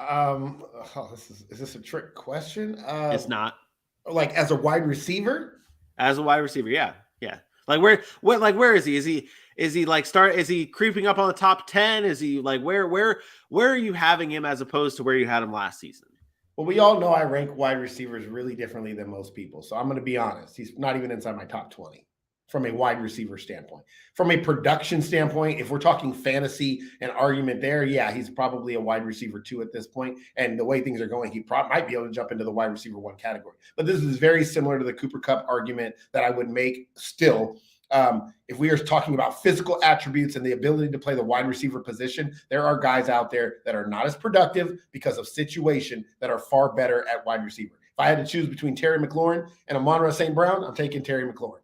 Is this a trick question? It's not. Like as a wide receiver? As a wide receiver, yeah. Like where is he? Is he like is he creeping up on the top 10? Is he like where are you having him as opposed to where you had him last season? Well, we all know I rank wide receivers really differently than most people. So I'm going to be honest. He's not even inside my top 20 from a wide receiver standpoint. From a production standpoint, if we're talking fantasy and argument there, yeah, he's probably a wide receiver 2 at this point. And the way things are going, he might be able to jump into the wide receiver 1 category. But this is very similar to the Cooper Kupp argument that I would make still. If we are talking about physical attributes and the ability to play the wide receiver position, there are guys out there that are not as productive because of situation that are far better at wide receiver. If I had to choose between Terry McLaurin and Amon-Ra St. Brown, I'm taking Terry McLaurin.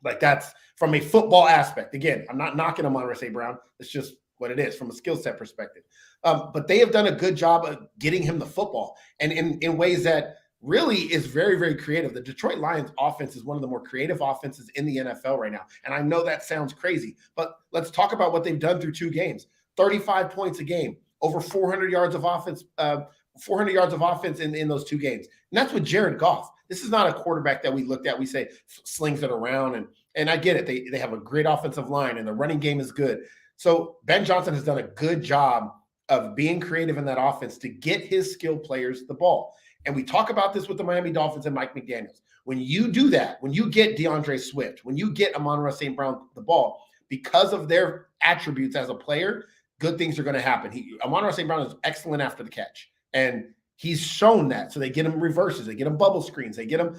Like, that's from a football aspect. Again, I'm not knocking Amon-Ra St. Brown. It's just what it is from a skill set perspective. But they have done a good job of getting him the football and in ways that really is very, very creative. The Detroit Lions offense is one of the more creative offenses in the NFL right now. And I know that sounds crazy, but let's talk about what they've done through 2 games. 35 points a game, over 400 yards of offense, 400 yards of offense in those 2 games. And that's with Jared Goff. This is not a quarterback that we looked at. We say slings it around, and I get it. They have a great offensive line, and the running game is good. So Ben Johnson has done a good job of being creative in that offense to get his skilled players the ball. And we talk about this with the Miami Dolphins and Mike McDaniels. When you do that, when you get DeAndre Swift, when you get Amon-Ra St. Brown the ball, because of their attributes as a player, good things are going to happen. Amon-Ra St. Brown is excellent after the catch, and he's shown that. So they get him reverses, they get him bubble screens, they get him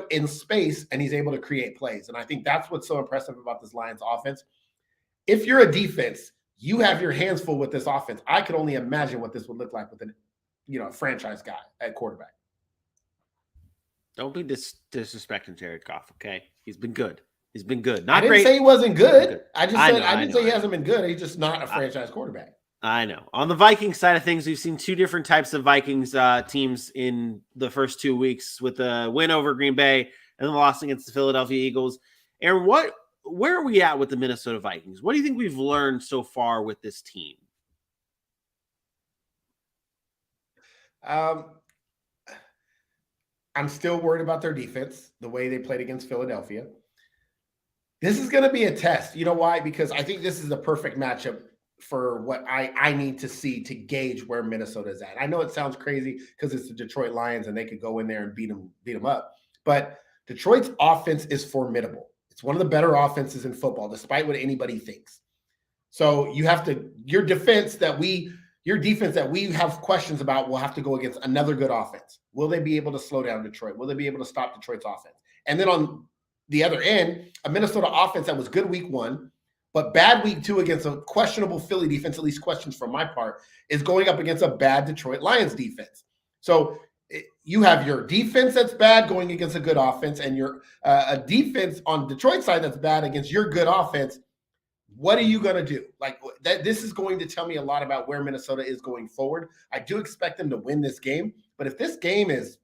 in space, and he's able to create plays. And I think that's what's so impressive about this Lions offense. If you're a defense, you have your hands full with this offense. I could only imagine what this would look like with a franchise guy at quarterback. Don't be disrespecting Jared Goff, okay? He's been good. He's been good. I didn't say he wasn't good. I didn't say he hasn't been good. He's just not a franchise quarterback. I know. On the Vikings side of things, we've seen 2 different types of Vikings teams in the first 2 weeks, with a win over Green Bay and the loss against the Philadelphia Eagles. Aaron, where are we at with the Minnesota Vikings? What do you think we've learned so far with this team? I'm still worried about their defense, the way they played against Philadelphia. This is going to be a test. You know why? Because I think this is the perfect matchup for what I need to see to gauge where Minnesota is at. I know it sounds crazy because it's the Detroit Lions and they could go in there and beat them up. But Detroit's offense is formidable. It's one of the better offenses in football, despite what anybody thinks. So you have to – your defense that we have questions about will have to go against another good offense. Will they be able to slow down Detroit? Will they be able to stop Detroit's offense? And then on the other end, a Minnesota offense that was good week 1, but bad week 2 against a questionable Philly defense, at least questions from my part, is going up against a bad Detroit Lions defense. So you have your defense that's bad going against a good offense, and your a defense on Detroit's side that's bad against your good offense. What are you going to do? Like that, this is going to tell me a lot about where Minnesota is going forward. I do expect them to win this game, but if this game is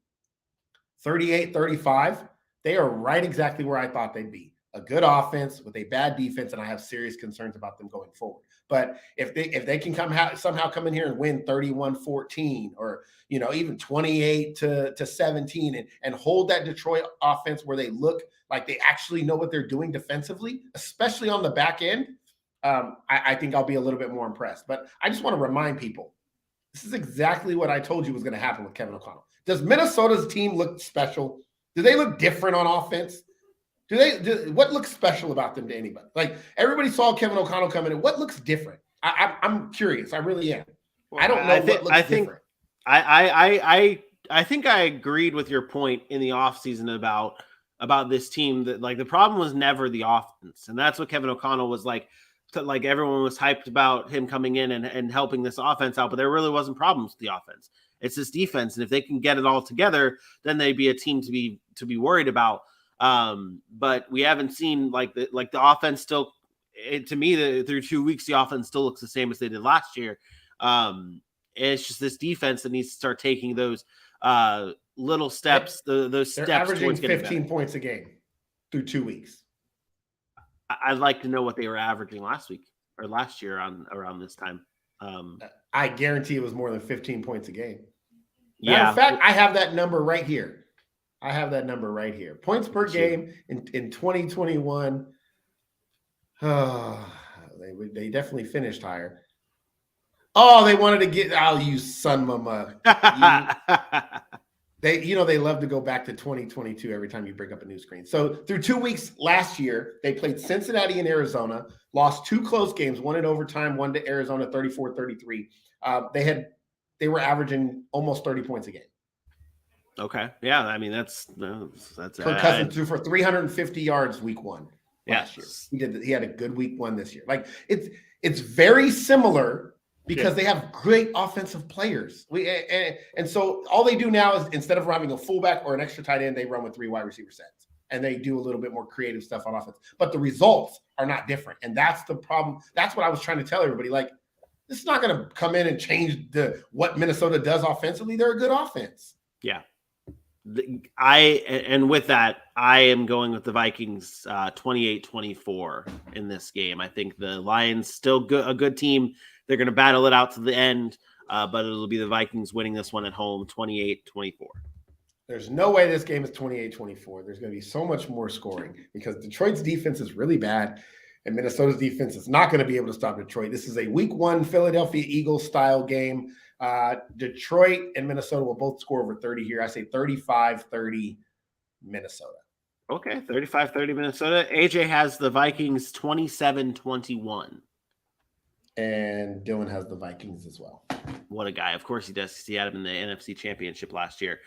38-35, they are right exactly where I thought they'd be. A good offense with a bad defense, and I have serious concerns about them going forward. But if they can somehow come in here and win 31-14 or even 28-17 and hold that Detroit offense where they look like they actually know what they're doing defensively, especially on the back end, I think I'll be a little bit more impressed. But I just want to remind people, this is exactly what I told you was going to happen with Kevin O'Connell. Does Minnesota's team look special? Do they look different on offense? What looks special about them to anybody? Like, everybody saw Kevin O'Connell come in. What looks different? I'm curious. I really am. I don't know what looks different. I think I agreed with your point in the offseason about this team, that like the problem was never the offense. And that's what Kevin O'Connell was like everyone was hyped about him coming in and helping this offense out, but there really wasn't problems with the offense. It's this defense. And if they can get it all together, then they'd be a team to be worried about. But we haven't seen like the offense still, to me, through 2 weeks, the offense still looks the same as they did last year. It's just this defense that needs to start taking those little steps, those They're steps averaging towards getting 15 better. points a game through 2 weeks. I'd like to know what they were averaging last week or last year around this time. I guarantee it was more than 15 points a game. Matter Yeah. of fact, I have that number right here. I have that number right here. Points per game in 2021. They definitely finished higher. Oh, they wanted to get you son mama. They love to go back to 2022 every time you bring up a new screen. So through 2 weeks last year, they played Cincinnati and Arizona, lost 2 close games, one in overtime, one to Arizona 34-33. They were averaging almost 30 points a game. Okay. Yeah, I mean that's Kirk Cousins threw for 350 yards week 1 last year. He had a good week 1 this year. Like it's very similar because they have great offensive players. And so all they do now is instead of having a fullback or an extra tight end, they run with 3 wide receiver sets. And they do a little bit more creative stuff on offense. But the results are not different. And that's the problem. That's what I was trying to tell everybody. Like, this is not going to come in and change what Minnesota does offensively. They're a good offense. Yeah. And with that, I am going with the Vikings 28-24 in this game. I think the Lions still a good team. They're going to battle it out to the end, but it'll be the Vikings winning this one at home 28-24. There's no way this game is 28-24. There's going to be so much more scoring because Detroit's defense is really bad, and Minnesota's defense is not going to be able to stop Detroit. This is a Week 1 Philadelphia Eagles style game. Detroit and Minnesota will both score over 30 here. I say 35-30 Minnesota. Okay, 35-30 Minnesota. AJ has the Vikings 27-21. And Dylan has the Vikings as well. What a guy. Of course he does. He had him in the NFC Championship last year.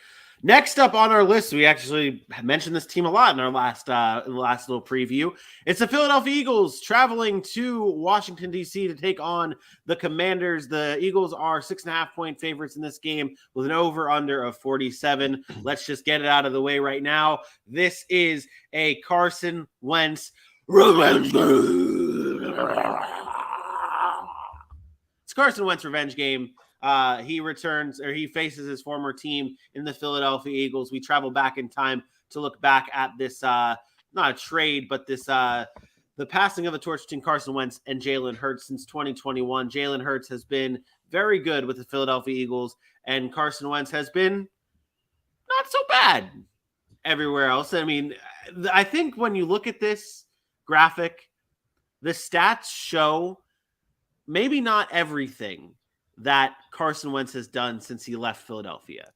Next up on our list, we actually mentioned this team a lot in our last little preview. It's the Philadelphia Eagles traveling to Washington, D.C. to take on the Commanders. The Eagles are 6.5-point favorites in this game with an over-under of 47. Let's just get it out of the way right now. This is a Carson Wentz revenge game. It's Carson Wentz revenge game. He returns, or he faces his former team in the Philadelphia Eagles. We travel back in time to look back at this, not a trade, but this, the passing of the torch between Carson Wentz and Jalen Hurts since 2021. Jalen Hurts has been very good with the Philadelphia Eagles, and Carson Wentz has been not so bad everywhere else. I mean, I think when you look at this graphic, the stats show maybe not everything that Carson Wentz has done since he left Philadelphia.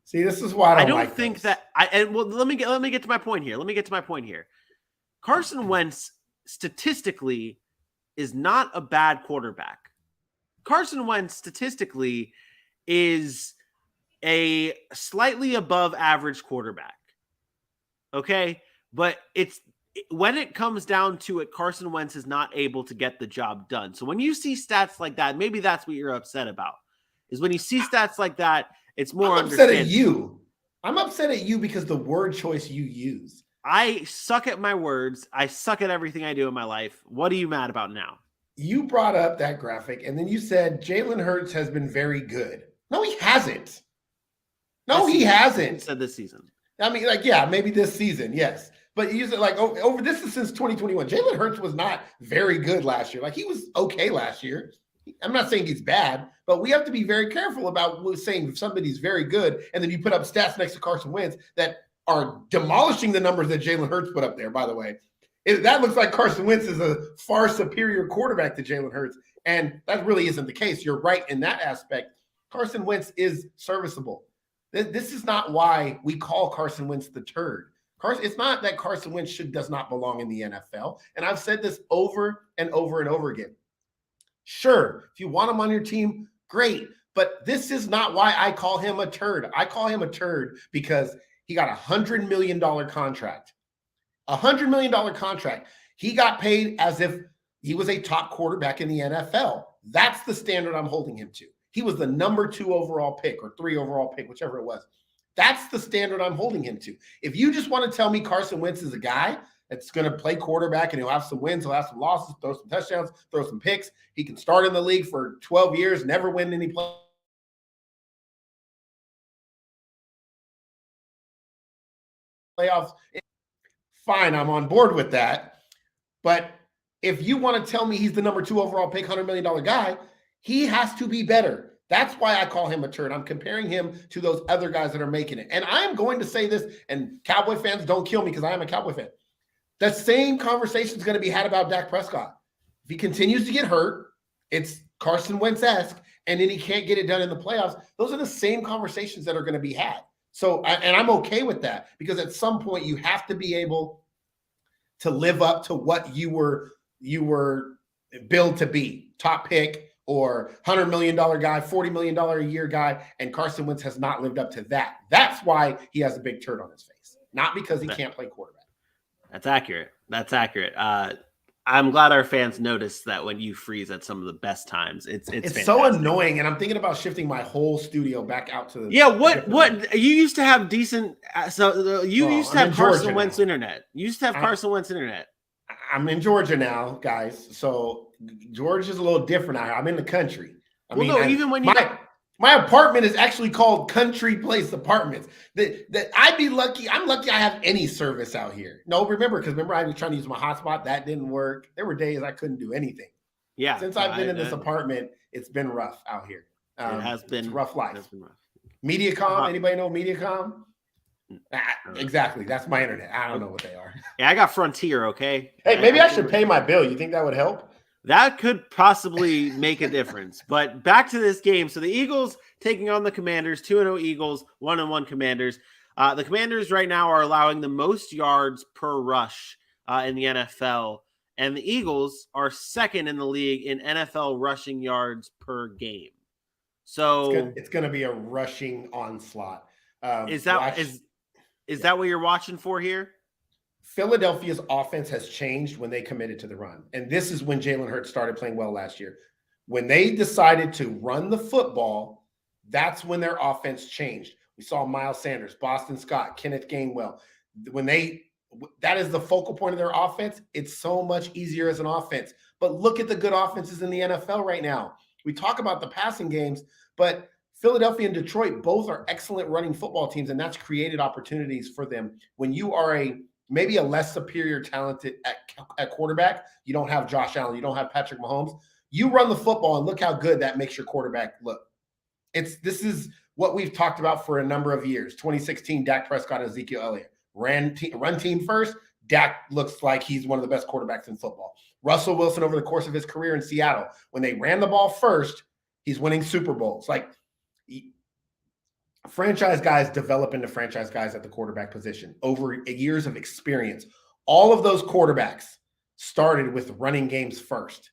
See, this is why I don't think that. Let me get to my point here. Carson Wentz statistically is not a bad quarterback. Carson Wentz statistically is a slightly above average quarterback. Okay, but when it comes down to it, Carson Wentz is not able to get the job done. So when you see stats like that, maybe that's what you're upset about. Is when you see stats like that, it's more upset at you. I'm upset at you because the word choice you use. I suck at my words. I suck at everything I do in my life. What are you mad about now? You brought up that graphic, and then you said Jalen Hurts has been very good. No, he hasn't. He hasn't. Said this season. I mean, maybe this season, yes. But you said over this is since 2021. Jalen Hurts was not very good last year. He was okay last year. I'm not saying he's bad, but we have to be very careful about saying somebody's very good, and then you put up stats next to Carson Wentz that are demolishing the numbers that Jalen Hurts put up there, by the way. That looks like Carson Wentz is a far superior quarterback to Jalen Hurts, and that really isn't the case. You're right in that aspect. Carson Wentz is serviceable. This is not why we call Carson Wentz the turd. It's not that Carson Wentz does not belong in the NFL, and I've said this over and over and over again. Sure, if you want him on your team, great, but this is not why I call him a turd. I call him a turd because he got a $100 million contract. $100 million contract. He got paid as if he was a top quarterback in the NFL. That's the standard I'm holding him to. He was the number 2 overall pick or 3 overall pick, whichever it was. That's the standard I'm holding him to. If you just want to tell me Carson Wentz is a guy that's going to play quarterback and he'll have some wins, he'll have some losses, throw some touchdowns, throw some picks. He can start in the league for 12 years, never win any playoffs. Fine, I'm on board with that. But if you want to tell me he's the number 2 overall pick, $100 million guy, he has to be better. That's why I call him a turd. I'm comparing him to those other guys that are making it. And I'm going to say this, and Cowboy fans, don't kill me because I am a Cowboy fan. The same conversation is going to be had about Dak Prescott. If he continues to get hurt, it's Carson Wentz-esque, and then he can't get it done in the playoffs. Those are the same conversations that are going to be had. So, and I'm okay with that because at some point you have to be able to live up to what you were billed to be, top pick or $100 million guy, $40 million a year guy, and Carson Wentz has not lived up to that. That's why he has a big turd on his face, not because he can't play quarterback. That's accurate. That's accurate. I'm glad our fans noticed that when you freeze at some of the best times. It's so annoying, and I'm thinking about shifting my whole studio back out to the what you used to have decent used to have Carson Wentz internet. You used to have Carson Wentz internet. I'm in Georgia now, guys. So Georgia's a little different out here. I'm in the country. My apartment is actually called Country Place Apartments. That I'd be lucky. I'm lucky I have any service out here. No, remember I was trying to use my hotspot. That didn't work. There were days I couldn't do anything. Yeah. Since I've been in this apartment, it's been rough out here. It has been rough life. It's been rough. Mediacom. Anybody know Mediacom? Exactly. That's my internet. I don't know what they are. Yeah, I got Frontier. Okay. Hey, maybe I should pay my bill. You think that would help? That could possibly make a difference. But back to this game. So the Eagles taking on the Commanders, 2-0 Eagles, 1-1 Commanders. The Commanders right now are allowing the most yards per rush in the NFL. And the Eagles are second in the league in NFL rushing yards per game. So it's going to be a rushing onslaught. Is that what you're watching for here? Philadelphia's offense has changed when they committed to the run. And this is when Jalen Hurts started playing well last year. When they decided to run the football, that's when their offense changed. We saw Miles Sanders, Boston Scott, Kenneth Gainwell. That is the focal point of their offense, it's so much easier as an offense. But look at the good offenses in the NFL right now. We talk about the passing games, but Philadelphia and Detroit both are excellent running football teams, and that's created opportunities for them. When you are maybe a less superior talented at quarterback, you don't have Josh Allen, you don't have Patrick Mahomes, you run the football and look how good that makes your quarterback look. This is what we've talked about for a number of years. 2016, Dak Prescott and Ezekiel Elliott. Run team first, Dak looks like he's one of the best quarterbacks in football. Russell Wilson over the course of his career in Seattle, when they ran the ball first, he's winning Super Bowls. Like, franchise guys develop into franchise guys at the quarterback position over years of experience. All of those quarterbacks started with running games first.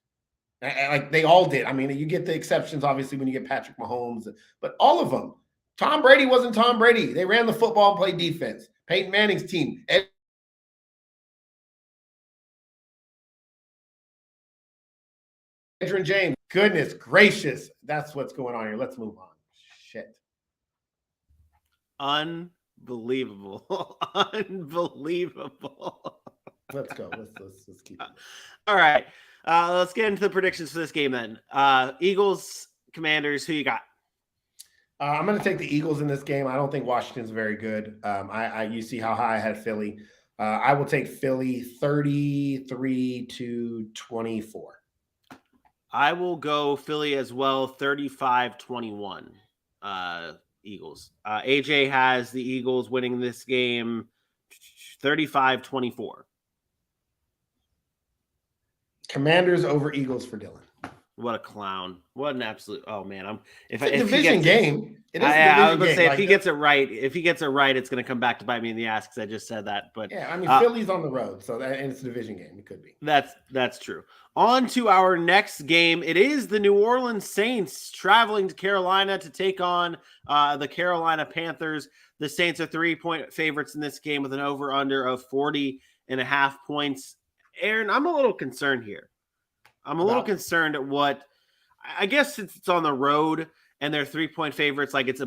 Like they all did. I mean, you get the exceptions, obviously, when you get Patrick Mahomes, but all of them. Tom Brady wasn't Tom Brady. They ran the football and played defense. Peyton Manning's team. Edgerrin James. Goodness gracious. That's what's going on here. Let's move on. Shit. Unbelievable. Unbelievable. Let's go. Let's keep it. All right. Let's get into the predictions for this game then. Eagles, Commanders, who you got? I'm going to take the Eagles in this game. I don't think Washington's very good. You see how high I had Philly. I will take Philly 33-24. I will go Philly as well, 35-21. Eagles. AJ has the Eagles winning this game 35-24. Commanders over Eagles for Dylan. What a clown. What an absolute. Oh man, it's a division game. It is I was going to say, if he gets it right, it's going to come back to bite me in the ass because I just said that. But yeah, I mean, Philly's on the road, and it's a division game. It could be. That's true. On to our next game. It is the New Orleans Saints traveling to Carolina to take on the Carolina Panthers. The Saints are 3-point favorites in this game with an over-under of 40.5 points. Aaron, I'm a little concerned here. I'm a little concerned at what – I guess it's on the road and they're 3-point favorites. Like, it's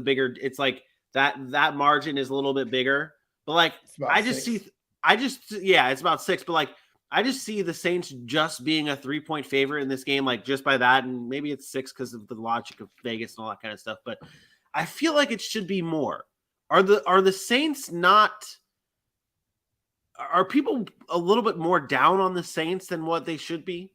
like that margin is a little bit bigger. But, like, it's about 6. But, like, I just see the Saints just being a 3-point favorite in this game, like, just by that. And maybe it's 6 because of the logic of Vegas and all that kind of stuff. But I feel like it should be more. Are the Saints not – are people a little bit more down on the Saints than what they should be?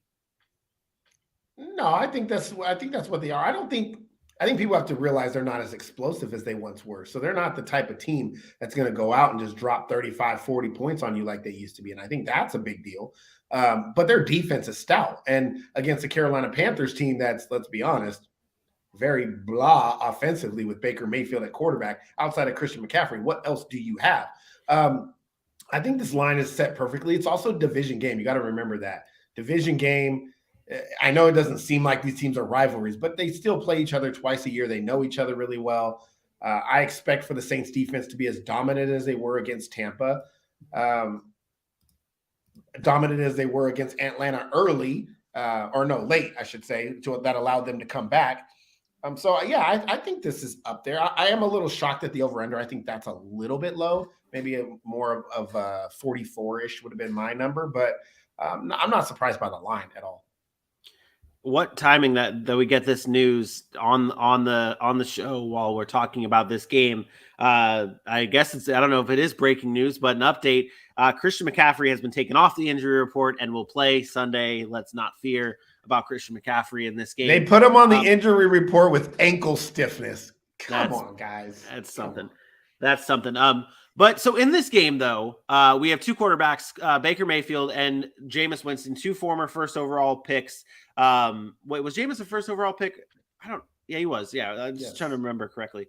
No, I think that's what they are. I don't think I think people have to realize they're not as explosive as they once were. So they're not the type of team that's going to go out and just drop 35, 40 points on you like they used to be. And I think that's a big deal. But their defense is stout. And against the Carolina Panthers team that's, let's be honest, very blah offensively with Baker Mayfield at quarterback outside of Christian McCaffrey, what else do you have? I think this line is set perfectly. It's also a division game. You got to remember that. Division game. I know it doesn't seem like these teams are rivalries, but they still play each other twice a year. They know each other really well. I expect for the Saints defense to be as dominant as they were against Tampa, dominant as they were against Atlanta late, I should say, that allowed them to come back. I think this is up there. I am a little shocked at the over-under. I think that's a little bit low. Maybe more of 44-ish would have been my number, but I'm not surprised by the line at all. What timing that we get this news on the show while we're talking about this game. I guess I don't know if it is breaking news, but an update. Christian McCaffrey has been taken off the injury report and will play Sunday. Let's not fear about Christian McCaffrey in this game. They put him on the injury report with ankle stiffness. Come on, guys. That's something. That's something. But so in this game, though, we have two quarterbacks, Baker Mayfield and Jameis Winston, two former first overall picks. Was Jameis a first overall pick? Yeah, he was. Yeah, I'm just trying to remember correctly.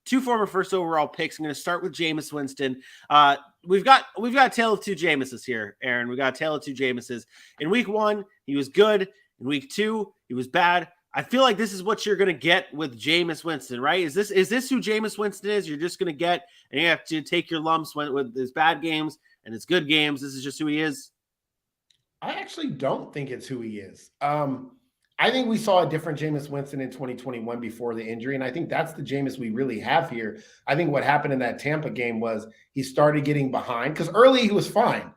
Two former first overall picks. I'm going to start with Jameis Winston. We've got a tale of two Jameses here, Aaron. We got a tale of two Jameses. In week 1, he was good. In week 2, he was bad. I feel like this is what you're going to get with Jameis Winston, right? Is this who Jameis Winston is? You're just going to get, and you have to take your lumps with his bad games and his good games. This is just who he is. I actually don't think it's who he is. I think we saw a different Jameis Winston in 2021 before the injury, and I think that's the Jameis we really have here. I think what happened in that Tampa game was he started getting behind, because early he was fine.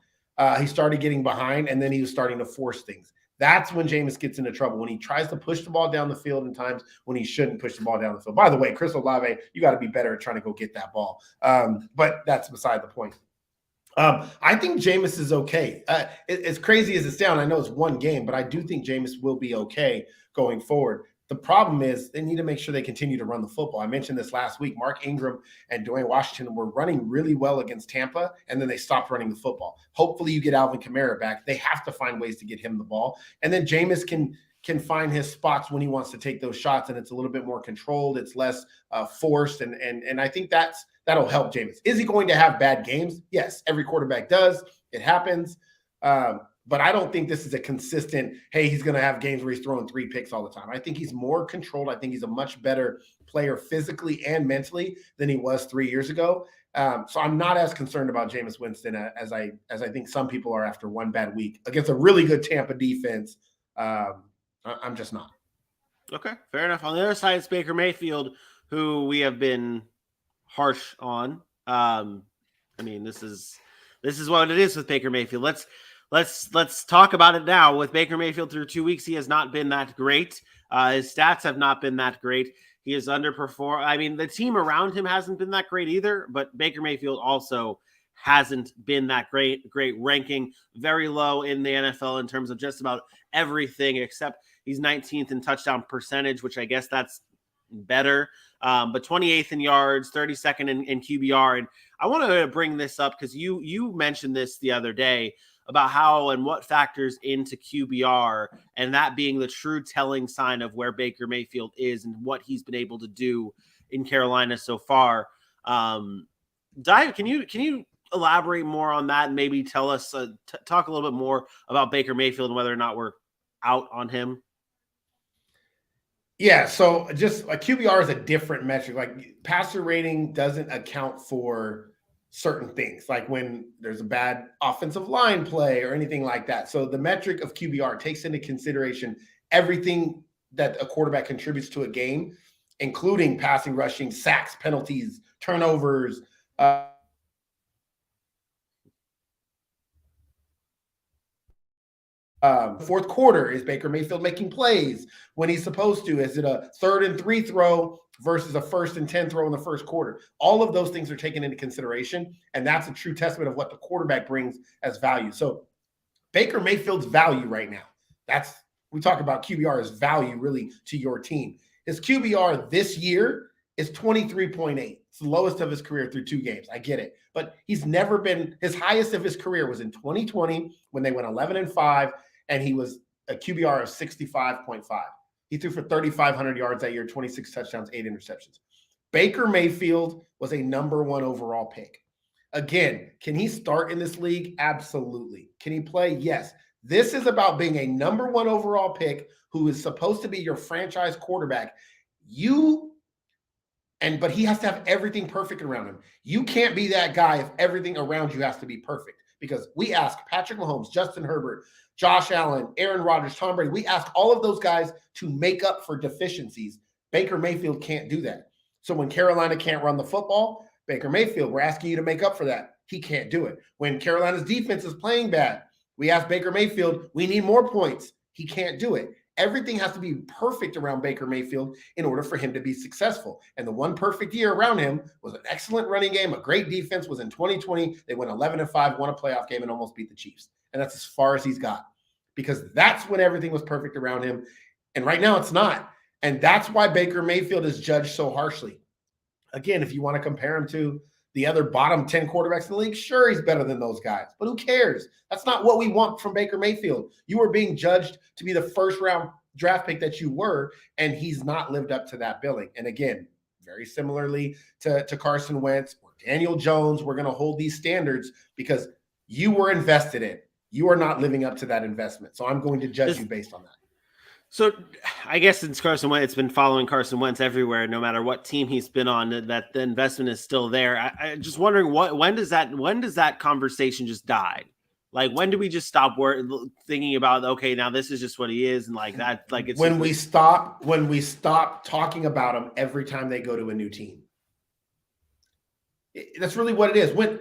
He started getting behind, and then he was starting to force things. That's when Jameis gets into trouble, when he tries to push the ball down the field in times when he shouldn't push the ball down the field. By the way, Chris Olave, you got to be better at trying to go get that ball. But that's beside the point. I think Jameis is okay. As crazy as it sounds, I know it's one game, but I do think Jameis will be okay going forward. The problem is they need to make sure they continue to run the football. I mentioned this last week. Mark Ingram and Dwayne Washington were running really well against Tampa, and then they stopped running the football. Hopefully you get Alvin Kamara back. They have to find ways to get him the ball. And then Jameis can find his spots when he wants to take those shots, and it's a little bit more controlled. It's less forced, and I think that'll help Jameis. Is he going to have bad games? Yes, every quarterback does. It happens. But I don't think this is a consistent, hey, he's going to have games where he's throwing 3 picks all the time. I think he's more controlled. I think he's a much better player physically and mentally than he was 3 years ago. So I'm not as concerned about Jameis Winston as I think some people are after one bad week against a really good Tampa defense. I'm just not. Okay, fair enough. On the other side, it's Baker Mayfield, who we have been harsh on. This is what it is with Baker Mayfield. Let's talk about it now. With Baker Mayfield through 2 weeks, he has not been that great. His stats have not been that great. He has underperformed. I mean, the team around him hasn't been that great either, but Baker Mayfield also hasn't been that great ranking, very low in the NFL in terms of just about everything, except he's 19th in touchdown percentage, which I guess that's better. But 28th in yards, 32nd in QBR. And I want to bring this up because you mentioned this the other day about how and what factors into QBR, and that being the true telling sign of where Baker Mayfield is and what he's been able to do in Carolina so far. Can you elaborate more on that and maybe tell us, talk a little bit more about Baker Mayfield and whether or not we're out on him? Yeah, so just a QBR is a different metric. Like passer rating doesn't account for certain things, like when there's a bad offensive line play or anything like that. So the metric of QBR takes into consideration everything that a quarterback contributes to a game, including passing, rushing, sacks, penalties, turnovers. Fourth quarter, is Baker Mayfield making plays when he's supposed to? Is it a 3rd and 3 throw versus a 1st and 10 throw in the first quarter? All of those things are taken into consideration, and that's a true testament of what the quarterback brings as value. So Baker Mayfield's value right now, we talk about QBR as value really to your team. His QBR this year is 23.8. It's the lowest of his career through 2 games. I get it. But he's never been – his highest of his career was in 2020 when they went 11-5, and he was a QBR of 65.5. He threw for 3,500 yards that year, 26 touchdowns, 8 interceptions. Baker Mayfield was a number 1 overall pick. Again, can he start in this league? Absolutely. Can he play? Yes. This is about being a number 1 overall pick who is supposed to be your franchise quarterback. But he has to have everything perfect around him. You can't be that guy if everything around you has to be perfect. Because we ask Patrick Mahomes, Justin Herbert, Josh Allen, Aaron Rodgers, Tom Brady, we ask all of those guys to make up for deficiencies. Baker Mayfield can't do that. So when Carolina can't run the football, Baker Mayfield, we're asking you to make up for that. He can't do it. When Carolina's defense is playing bad, we ask Baker Mayfield, we need more points. He can't do it. Everything has to be perfect around Baker Mayfield in order for him to be successful. And the one perfect year around him was an excellent running game, a great defense, was in 2020. They went 11-5, won a playoff game, and almost beat the Chiefs. And that's as far as he's got because that's when everything was perfect around him. And right now it's not. And that's why Baker Mayfield is judged so harshly. Again, if you want to compare him to the other bottom 10 quarterbacks in the league, sure, he's better than those guys. But who cares? That's not what we want from Baker Mayfield. You were being judged to be the first-round draft pick that you were, and he's not lived up to that billing. And again, very similarly to Carson Wentz or Daniel Jones, we're going to hold these standards because you were invested in. You are not living up to that investment. So I'm going to judge you based on that. So I guess since Carson Wentz, it's been following Carson Wentz everywhere, no matter what team he's been on, that the investment is still there. I just wondering when does that conversation just die? Like, when do we just stop thinking about, okay, now this is just what he is. And like that, like it's when we stop talking about him every time they go to a new team. That's really what it is. When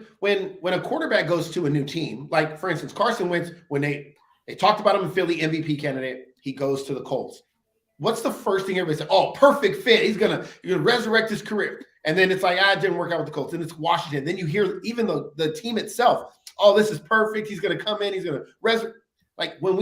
a quarterback goes to a new team, like for instance, Carson Wentz, when they talked about him in Philly, MVP candidate, he goes to the Colts. What's the first thing everybody said? Oh, perfect fit. He's gonna resurrect his career. And then it's like, it didn't work out with the Colts. Then it's Washington. Then you hear even the team itself, oh, this is perfect. He's gonna come in, he's gonna resurrect. Like when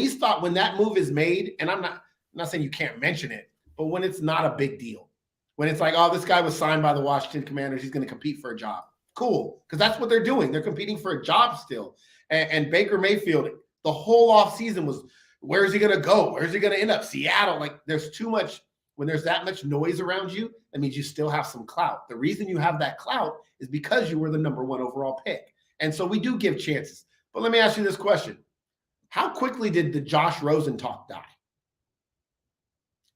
that move is made, and I'm not saying you can't mention it, but when it's not a big deal. When it's like, oh, this guy was signed by the Washington Commanders, he's going to compete for a job. Cool, because that's what they're doing. They're competing for a job still. And Baker Mayfield, the whole offseason was, where is he going to go? Where is he going to end up? Seattle. Like there's too much. When there's that much noise around you, that means you still have some clout. The reason you have that clout is because you were the number 1 overall pick. And so we do give chances. But let me ask you this question. How quickly did the Josh Rosen talk die?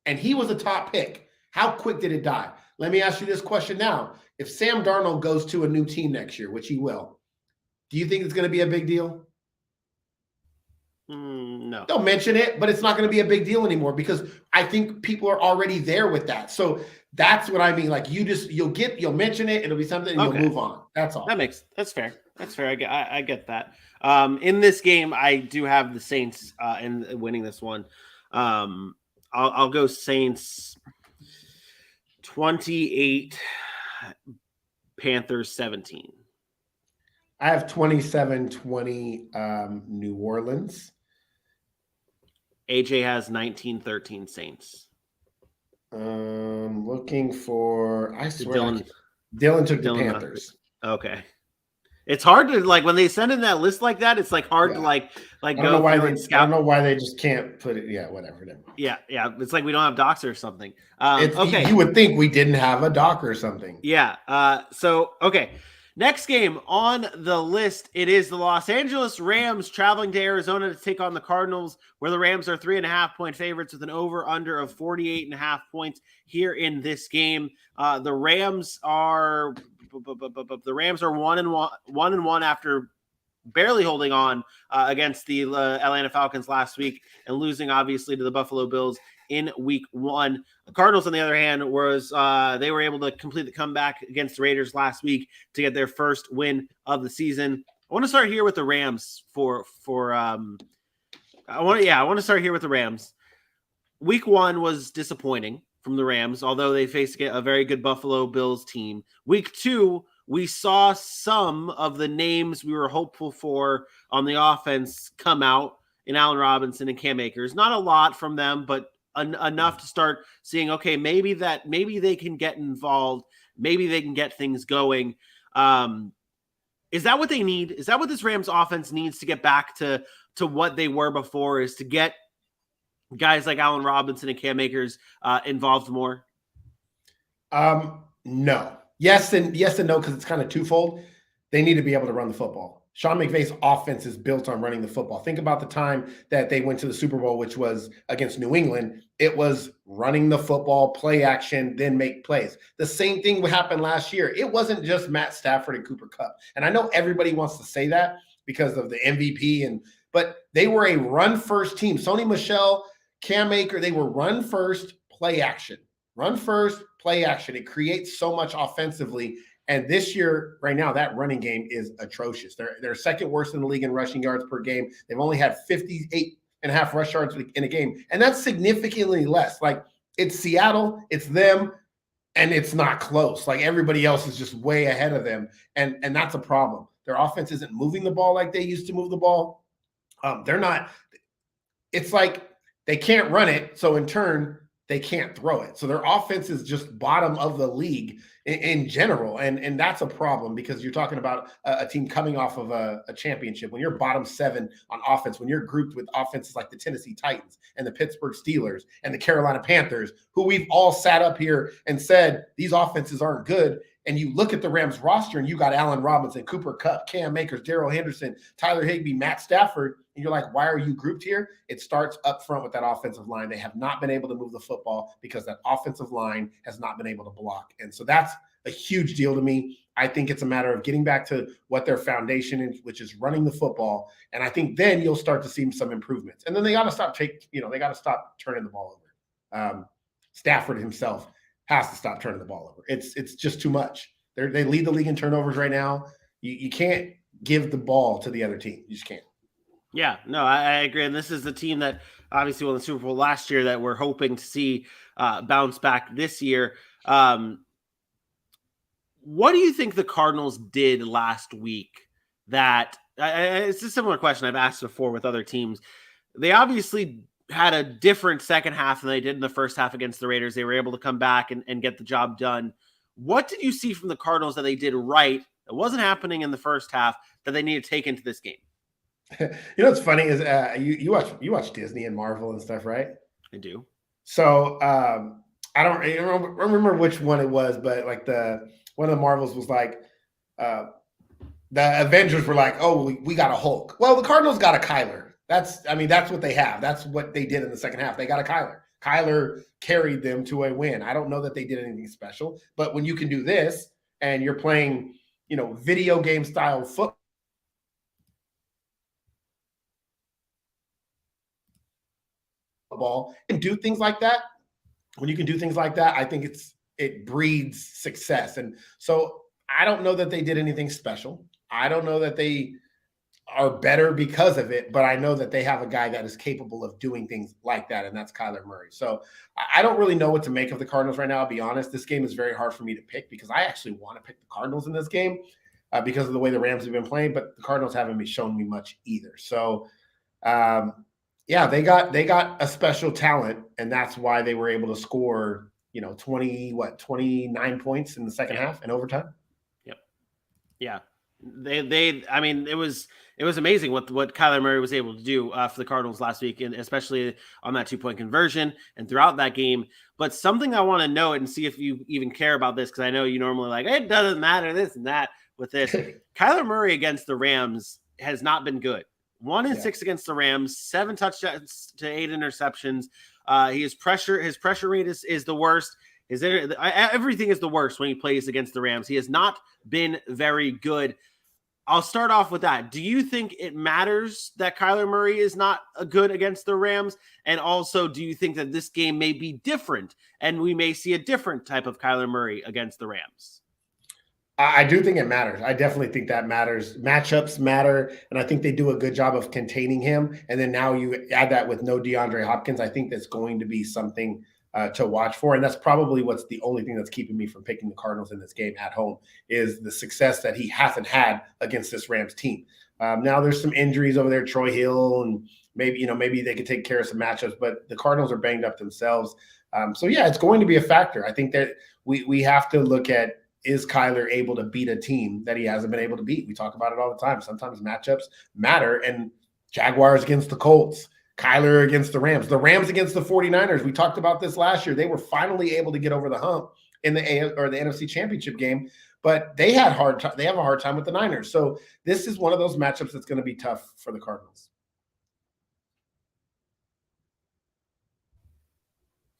And he was a top pick. How quick did it die? Let me ask you this question now. If Sam Darnold goes to a new team next year, which he will, do you think it's going to be a big deal? No. Don't mention it, but it's not going to be a big deal anymore because I think people are already there with that. So that's what I mean. Like you'll mention it. It'll be something and you'll move on. That's all. That's fair. That's fair. I get that. In this game, I do have the Saints in winning this one. I'll go Saints 28, Panthers 17. I have 27-20 New Orleans. AJ has 19-13 Saints. Looking for, I swear, Dylan took the Panthers. Okay. It's hard to like when they send in that list like that. It's like hard to like go through and scout. I don't know why they just can't put it. Yeah, whatever. Yeah. It's like we don't have docs or something. Okay, you would think we didn't have a doc or something. Yeah. So okay, next game on the list, it is the Los Angeles Rams traveling to Arizona to take on the Cardinals, where the Rams are 3.5-point favorites with an over/under of 48.5 points here in this game. The Rams are 1-1 after barely holding on against the Atlanta Falcons last week and losing obviously to the Buffalo Bills in week 1. The Cardinals, on the other hand, they were able to complete the comeback against the Raiders last week to get their first win of the season. I want to start here with the Rams I want to start here with the Rams. Week 1 was disappointing from the Rams, although they faced a very good Buffalo Bills team. Week 2, we saw some of the names we were hopeful for on the offense come out in Allen Robinson and Cam Akers. Not a lot from them, but enough to start seeing, okay, maybe they can get involved, maybe they can get things going. Is that what they need? Is that what this Rams offense needs to get back to what they were before, is to get guys like Allen Robinson and Cam Akers involved more? No. Yes and no, because it's kind of twofold. They need to be able to run the football. Sean McVay's offense is built on running the football. Think about the time that they went to the Super Bowl, which was against New England. It was running the football, play action, then make plays. The same thing would happen last year. It wasn't just Matt Stafford and Cooper Kupp. And I know everybody wants to say that because of the MVP, but they were a run-first team. Sony Michel, Cam Akers, they were run-first, play action. Run first, play action. It creates so much offensively. And this year, right now, that running game is atrocious. They're second worst in the league in rushing yards per game. They've only had 58.5 rush yards in a game. And that's significantly less. Like, it's Seattle, it's them, and it's not close. Like, everybody else is just way ahead of them. And that's a problem. Their offense isn't moving the ball like they used to move the ball. They're not. It's like they can't run it. So in turn, they can't throw it. So their offense is just bottom of the league in general. And that's a problem, because you're talking about a team coming off of a championship. When you're bottom 7 on offense, when you're grouped with offenses like the Tennessee Titans and the Pittsburgh Steelers and the Carolina Panthers, who we've all sat up here and said these offenses aren't good. And you look at the Rams roster and you got Allen Robinson, Cooper Kupp, Cam Akers, Darrell Henderson, Tyler Higbee, Matt Stafford. And you're like, why are you grouped here? It starts up front with that offensive line. They have not been able to move the football because that offensive line has not been able to block. And so that's a huge deal to me. I think it's a matter of getting back to what their foundation is, which is running the football. And I think then you'll start to see some improvements. And then they got to stop turning the ball over. Stafford himself has to stop turning the ball over. It's just too much. They lead the league in turnovers right now. You can't give the ball to the other team. You just can't. Yeah, no, I agree. And this is the team that obviously won the Super Bowl last year that we're hoping to see bounce back this year. What do you think the Cardinals did last week that it's a similar question I've asked before with other teams? They obviously had a different second half than they did in the first half against the Raiders. They were able to come back and get the job done. What did you see from the Cardinals that they did right that wasn't happening in the first half that they need to take into this game? You know what's funny is you watch Disney and Marvel and stuff, right? I do. So I don't remember which one it was, but like one of the Marvels was like the Avengers were like, oh, we got a Hulk. Well, the Cardinals got a Kyler. That's what they have. That's what they did in the second half. They got a Kyler. Kyler carried them to a win. I don't know that they did anything special, but when you can do this and you're playing, video game style football, and do things like that. When you can do things like that, I think it breeds success. And so I don't know that they did anything special. I don't know that they are better because of it, but I know that they have a guy that is capable of doing things like that, and that's Kyler Murray. So I don't really know what to make of the Cardinals right now. I'll be honest. This game is very hard for me to pick because I actually want to pick the Cardinals in this game because of the way the Rams have been playing, but the Cardinals haven't been showing me much either. So yeah, they got a special talent, and that's why they were able to score, 29 points in the second half in overtime. Yep. Yeah. It was amazing what Kyler Murray was able to do for the Cardinals last week, and especially on that 2-point conversion and throughout that game. But something I want to know and see if you even care about this, because I know you normally like, it doesn't matter this and that with this. Kyler Murray against the Rams has not been good. 1-6 against the Rams, 7 touchdowns to 8 interceptions. His pressure rate is the worst. Everything is the worst when he plays against the Rams. He has not been very good. I'll start off with that. Do you think it matters that Kyler Murray is not good against the Rams? And also, do you think that this game may be different and we may see a different type of Kyler Murray against the Rams? I do think it matters. I definitely think that matters. Matchups matter, and I think they do a good job of containing him. And then now you add that with no DeAndre Hopkins. I think that's going to be something to watch for. And that's probably what's the only thing that's keeping me from picking the Cardinals in this game at home is the success that he hasn't had against this Rams team. Now there's some injuries over there, Troy Hill, and maybe they could take care of some matchups, but the Cardinals are banged up themselves. So yeah, it's going to be a factor. I think that we have to look at, is Kyler able to beat a team that he hasn't been able to beat? We talk about it all the time. Sometimes matchups matter, and Jaguars against the Colts, Kyler against the Rams against the 49ers. We talked about this last year. They were finally able to get over the hump in the NFC Championship game, but they have a hard time with the Niners. So this is one of those matchups that's going to be tough for the Cardinals.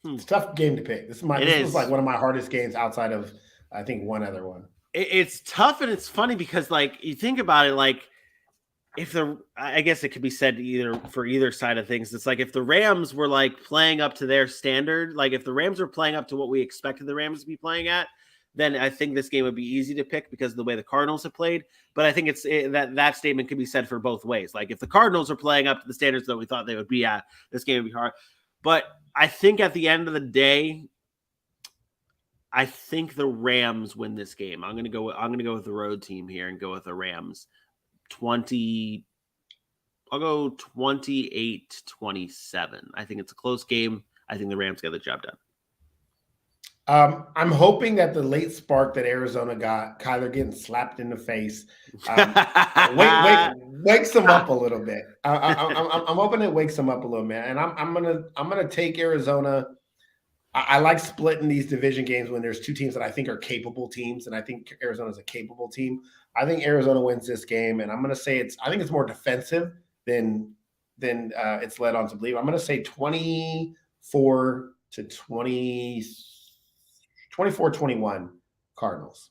It's a tough game to pick. This was like one of my hardest games outside of, I think, one other one. It's tough, and it's funny because, like, you think about it, like, I guess it could be said for either side of things. It's like if the Rams were like playing up to their standard, like if the Rams were playing up to what we expected the Rams to be playing at, then I think this game would be easy to pick because of the way the Cardinals have played. But I think that statement could be said for both ways. Like if the Cardinals are playing up to the standards that we thought they would be at, this game would be hard. But I think at the end of the day, I think the Rams win this game. I'm gonna go with the road team here and go with the Rams. I'll go 28-27. I think it's a close game. I think the Rams get the job done. I'm hoping that the late spark that Arizona got, Kyler getting slapped in the face, wakes them up a little bit. I'm hoping it wakes them up a little bit, and I'm gonna take Arizona. I like splitting these division games when there's two teams that I think are capable teams, and I think Arizona's a capable team. I think Arizona wins this game, and I'm going to say I think it's more defensive than it's led on to believe. I'm going to say 24-21 Cardinals.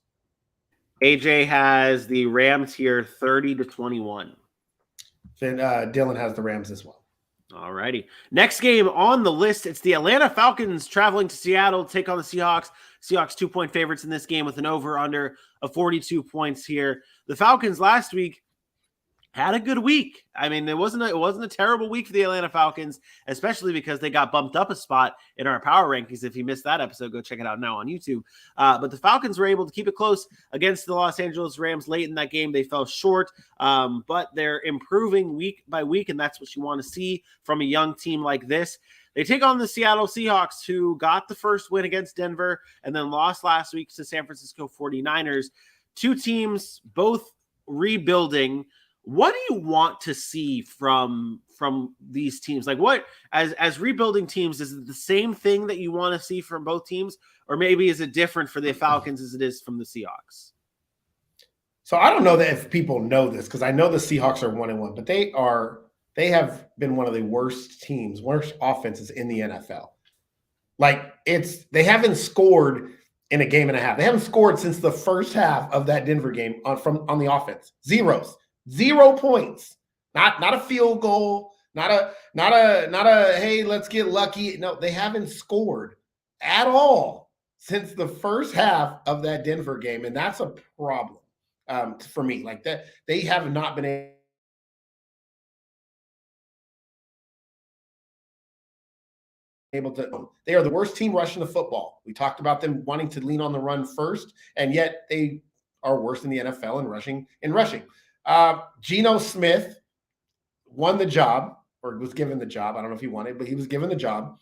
AJ has the Rams here 30-21. Then Dylan has the Rams as well. All righty. Next game on the list, it's the Atlanta Falcons traveling to Seattle to take on the Seahawks. Seahawks 2-point favorites in this game with an over-under of 42 points here. The Falcons last week had a good week. I mean, it wasn't a terrible week for the Atlanta Falcons, especially because they got bumped up a spot in our power rankings. If you missed that episode, go check it out now on YouTube. But the Falcons were able to keep it close against the Los Angeles Rams late in that game. They fell short, but they're improving week by week, and that's what you want to see from a young team like this. They take on the Seattle Seahawks, who got the first win against Denver and then lost last week to San Francisco 49ers. Two teams, both rebuilding. What do you want to see from these teams? Like, what as rebuilding teams, is it the same thing that you want to see from both teams, or maybe is it different for the Falcons as it is from the Seahawks? So I don't know that if people know this, because I know the Seahawks are 1-1, but they have been one of the worst offenses in the NFL. Like they haven't scored in a game and a half. They haven't scored since the first half of that Denver game on the offense. 0 points. Not a field goal, not a hey, let's get lucky. No, they haven't scored at all since the first half of that Denver game, and that's a problem for me. Like that, they have not been able to. They are the worst team rushing the football. We talked about them wanting to lean on the run first, and yet they are worse in the NFL in rushing. Geno Smith won the job, or was given the job. I don't know if he won it, but he was given the job.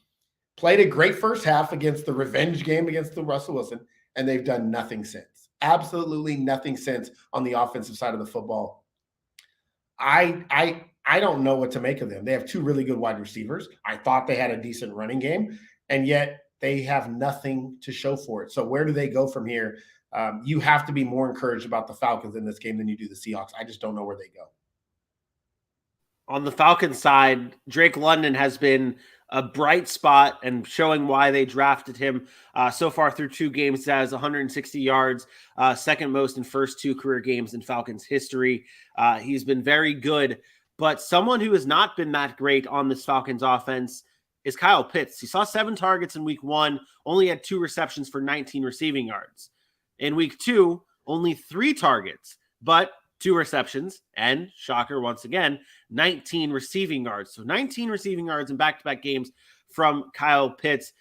Played a great first half against the revenge game against the Russell Wilson, and they've done nothing since. Absolutely nothing since on the offensive side of the football. I don't know what to make of them. They have two really good wide receivers. I thought they had a decent running game, and yet they have nothing to show for it. So where do they go from here? You have to be more encouraged about the Falcons in this game than you do the Seahawks. I just don't know where they go. On the Falcons side, Drake London has been a bright spot and showing why they drafted him. So far through 2 games, he has 160 yards, second most in first 2 career games in Falcons history. He's been very good, but someone who has not been that great on this Falcons offense is Kyle Pitts. He saw 7 targets in week 1, only had 2 receptions for 19 receiving yards. In week 2, only 3 targets, but 2 receptions, and shocker once again, 19 receiving yards. So 19 receiving yards in back-to-back games from Kyle Pitts.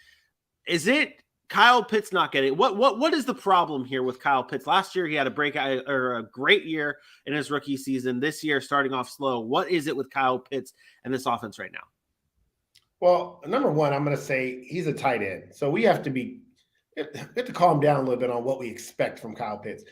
Is it Kyle Pitts not getting what is the problem here with Kyle Pitts? Last year he had a great year in his rookie season. This year starting off slow. What is it with Kyle Pitts and this offense right now? Well, number one, I'm going to say he's a tight end, so we have to calm down a little bit on what we expect from Kyle Pitts.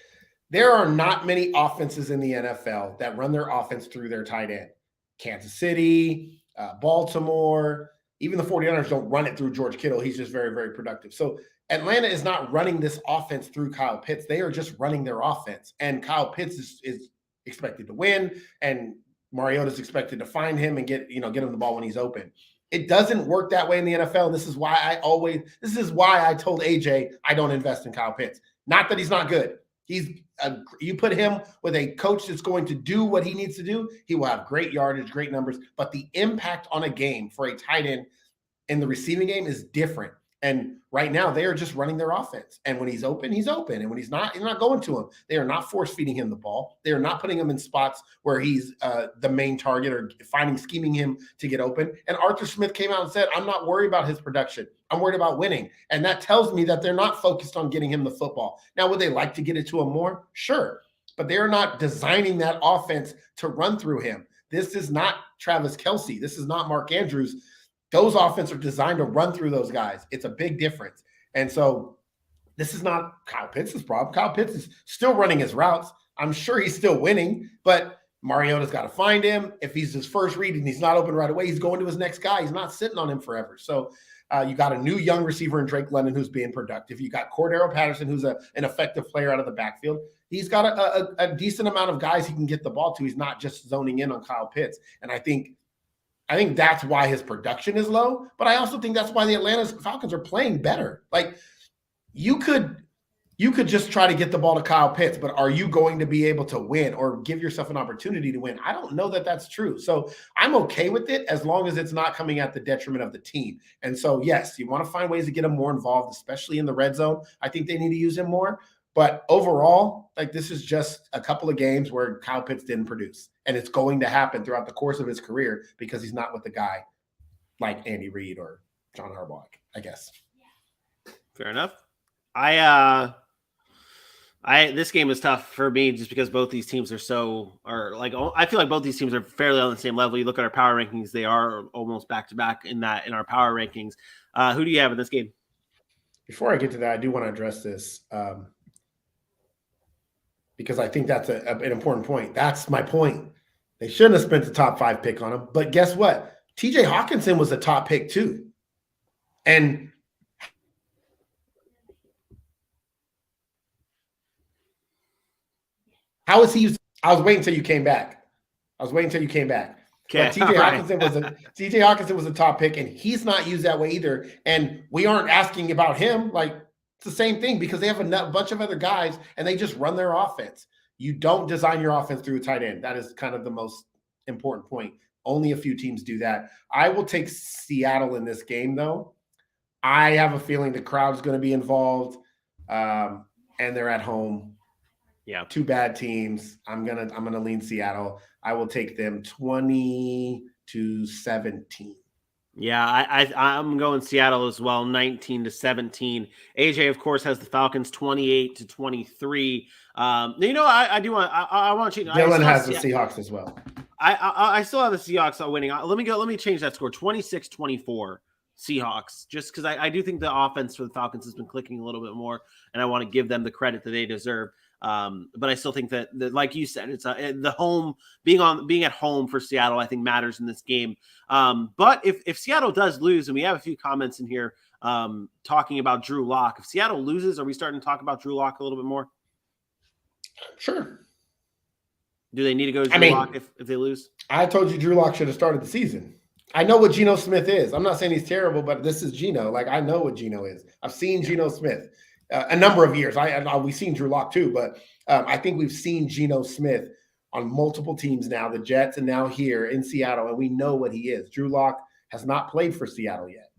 There are not many offenses in the NFL that run their offense through their tight end. Kansas City, Baltimore, even the 49ers don't run it through George Kittle. He's just very, very productive. So Atlanta is not running this offense through Kyle Pitts. They are just running their offense. And Kyle Pitts is expected to win, and Mariota's expected to find him and get him the ball when he's open. It doesn't work that way in the NFL. This is why I told AJ I don't invest in Kyle Pitts. Not that he's not good. You put him with a coach that's going to do what he needs to do, he will have great yardage, great numbers, but the impact on a game for a tight end in the receiving game is different. And right now they are just running their offense. And when he's open, he's open. And when he's not going to him. They are not force feeding him the ball. They are not putting him in spots where he's the main target or scheming him to get open. And Arthur Smith came out and said, I'm not worried about his production. I'm worried about winning. And that tells me that they're not focused on getting him the football. Now, would they like to get it to him more? Sure. But they're not designing that offense to run through him. This is not Travis Kelce. This is not Mark Andrews. Those offenses are designed to run through those guys. It's a big difference. And so this is not Kyle Pitts' problem. Kyle Pitts is still running his routes. I'm sure he's still winning, but Mariota's got to find him. If he's his first read and he's not open right away, he's going to his next guy. He's not sitting on him forever. So you got a new young receiver in Drake London who's being productive. You got Cordero Patterson, who's an effective player out of the backfield. He's got a decent amount of guys he can get the ball to. He's not just zoning in on Kyle Pitts. And I think that's why his production is low, but I also think that's why the Atlanta Falcons are playing better. Like you could just try to get the ball to Kyle Pitts, but are you going to be able to win or give yourself an opportunity to win? I don't know that that's true. So I'm okay with it as long as it's not coming at the detriment of the team. And so, yes, you want to find ways to get him more involved, especially in the red zone. I think they need to use him more. But overall, like this is just a couple of games where Kyle Pitts didn't produce. And it's going to happen throughout the course of his career because he's not with a guy like Andy Reid or John Harbaugh, I guess. Fair enough. This game is tough for me just because both these teams I feel like both these teams are fairly on the same level. You look at our power rankings, they are almost back to back in our power rankings. Who do you have in this game? Before I get to that, I do want to address this because I think that's an important point. That's my point. They shouldn't have spent the top 5 pick on him. But guess what? TJ Hawkinson was a top pick too. And how is he? I was waiting until you came back. Okay. TJ Hawkinson was a top pick, and he's not used that way either. And we aren't asking about him. Like, it's the same thing because they have a bunch of other guys, and they just run their offense. You don't design your offense through a tight end. That is kind of the most important point. Only a few teams do that. I will take Seattle in this game, though. I have a feeling the crowd's going to be involved, and they're at home. Yeah, 2 bad teams. I'm gonna lean Seattle. I will take them 20-17. Yeah, I'm going Seattle as well, 19-17. AJ, of course, has the Falcons 28-23. I do want. I want you. Dylan has the Seahawks as well. I still have the Seahawks winning. Let me change that score. 26-24 Seahawks. Just because I do think the offense for the Falcons has been clicking a little bit more, and I want to give them the credit that they deserve. But I still think that like you said, it's the home being at home for Seattle, I think matters in this game. But if Seattle does lose, and we have a few comments in here talking about Drew Lock, if Seattle loses, are we starting to talk about Drew Lock a little bit more? Sure. Do they need to go to Drew Lock if they lose? I told you Drew Lock should have started the season. I know what Geno Smith is. I'm not saying he's terrible, but this is Geno. Like, I know what Geno is. I've seen Geno Smith. A number of years. We've seen Drew Lock too, but I think we've seen Geno Smith on multiple teams now, the Jets and now here in Seattle, and we know what he is. Drew Lock has not played for Seattle yet.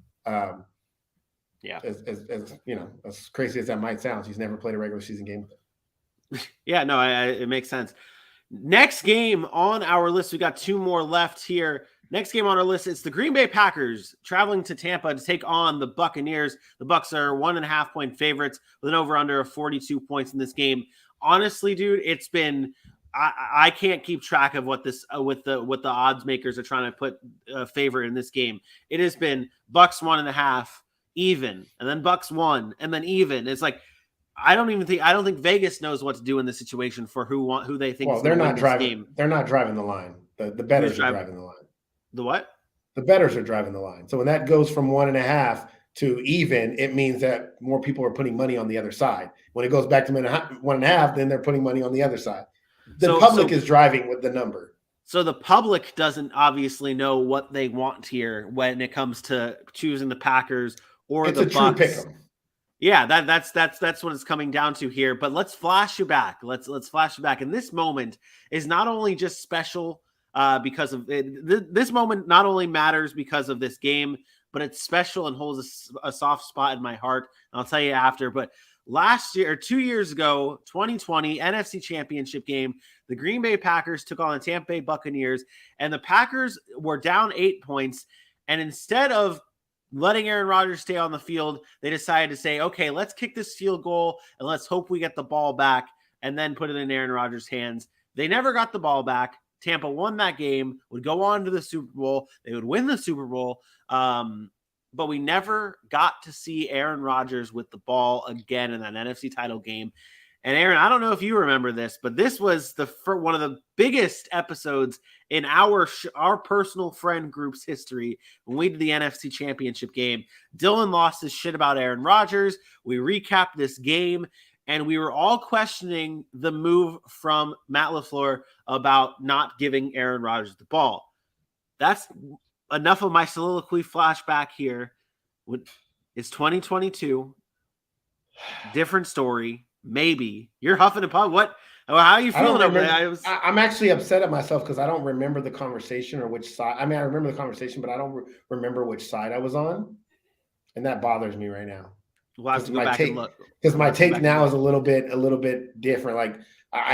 As crazy as that might sound, he's never played a regular season game. Yeah, no, it makes sense. Next game on our list, we got 2 more left here. Next game on our list, it's the Green Bay Packers traveling to Tampa to take on the Buccaneers. The Bucs are 1.5-point favorites with an over-under of 42 points in this game. Honestly, dude, it's been I can't keep track of what this what the odds makers are trying to put favor in this game. It has been Bucs 1.5 even, and then Bucs 1, and then even. It's like I don't think Vegas knows what to do in this situation for who they think. Well, they're not driving. They're not driving the line. The bettors are driving the line. The what? The bettors are driving the line. So when that goes from 1.5 to even, it means that more people are putting money on the other side. When it goes back to 1.5, then they're putting money on the other side. The public is driving with the number. So the public doesn't obviously know what they want here when it comes to choosing the Packers or the Bucs. It's a true pick 'em. Yeah, that's what it's coming down to here. But let's flash you back. Let's flash you back. And this moment is not only just special because of it. This moment not only matters because of this game, but it's special and holds a soft spot in my heart. And I'll tell you after. But last year, or 2 years ago, 2020 NFC Championship game, the Green Bay Packers took on the Tampa Bay Buccaneers, and the Packers were down 8 points. And instead of letting Aaron Rodgers stay on the field, they decided to say, okay, let's kick this field goal and let's hope we get the ball back and then put it in Aaron Rodgers' hands. They never got the ball back. Tampa won that game, would go on to the Super Bowl. They would win the Super Bowl. But we never got to see Aaron Rodgers with the ball again in that NFC title game. And Aaron, I don't know if you remember this, but this was one of the biggest episodes in our personal friend group's history when we did the NFC Championship game. Dylan lost his shit about Aaron Rodgers. We recapped this game, and we were all questioning the move from Matt LaFleur about not giving Aaron Rodgers the ball. That's enough of my soliloquy flashback here. It's 2022. Different story. Maybe. You're huffing and puffing. What? How are you feeling over there? I'm actually upset at myself because I don't remember the conversation or which side. I mean, I remember the conversation, but I don't remember which side I was on. And that bothers me right now. We'll have to go back and look. Because my take now is a little bit different. Like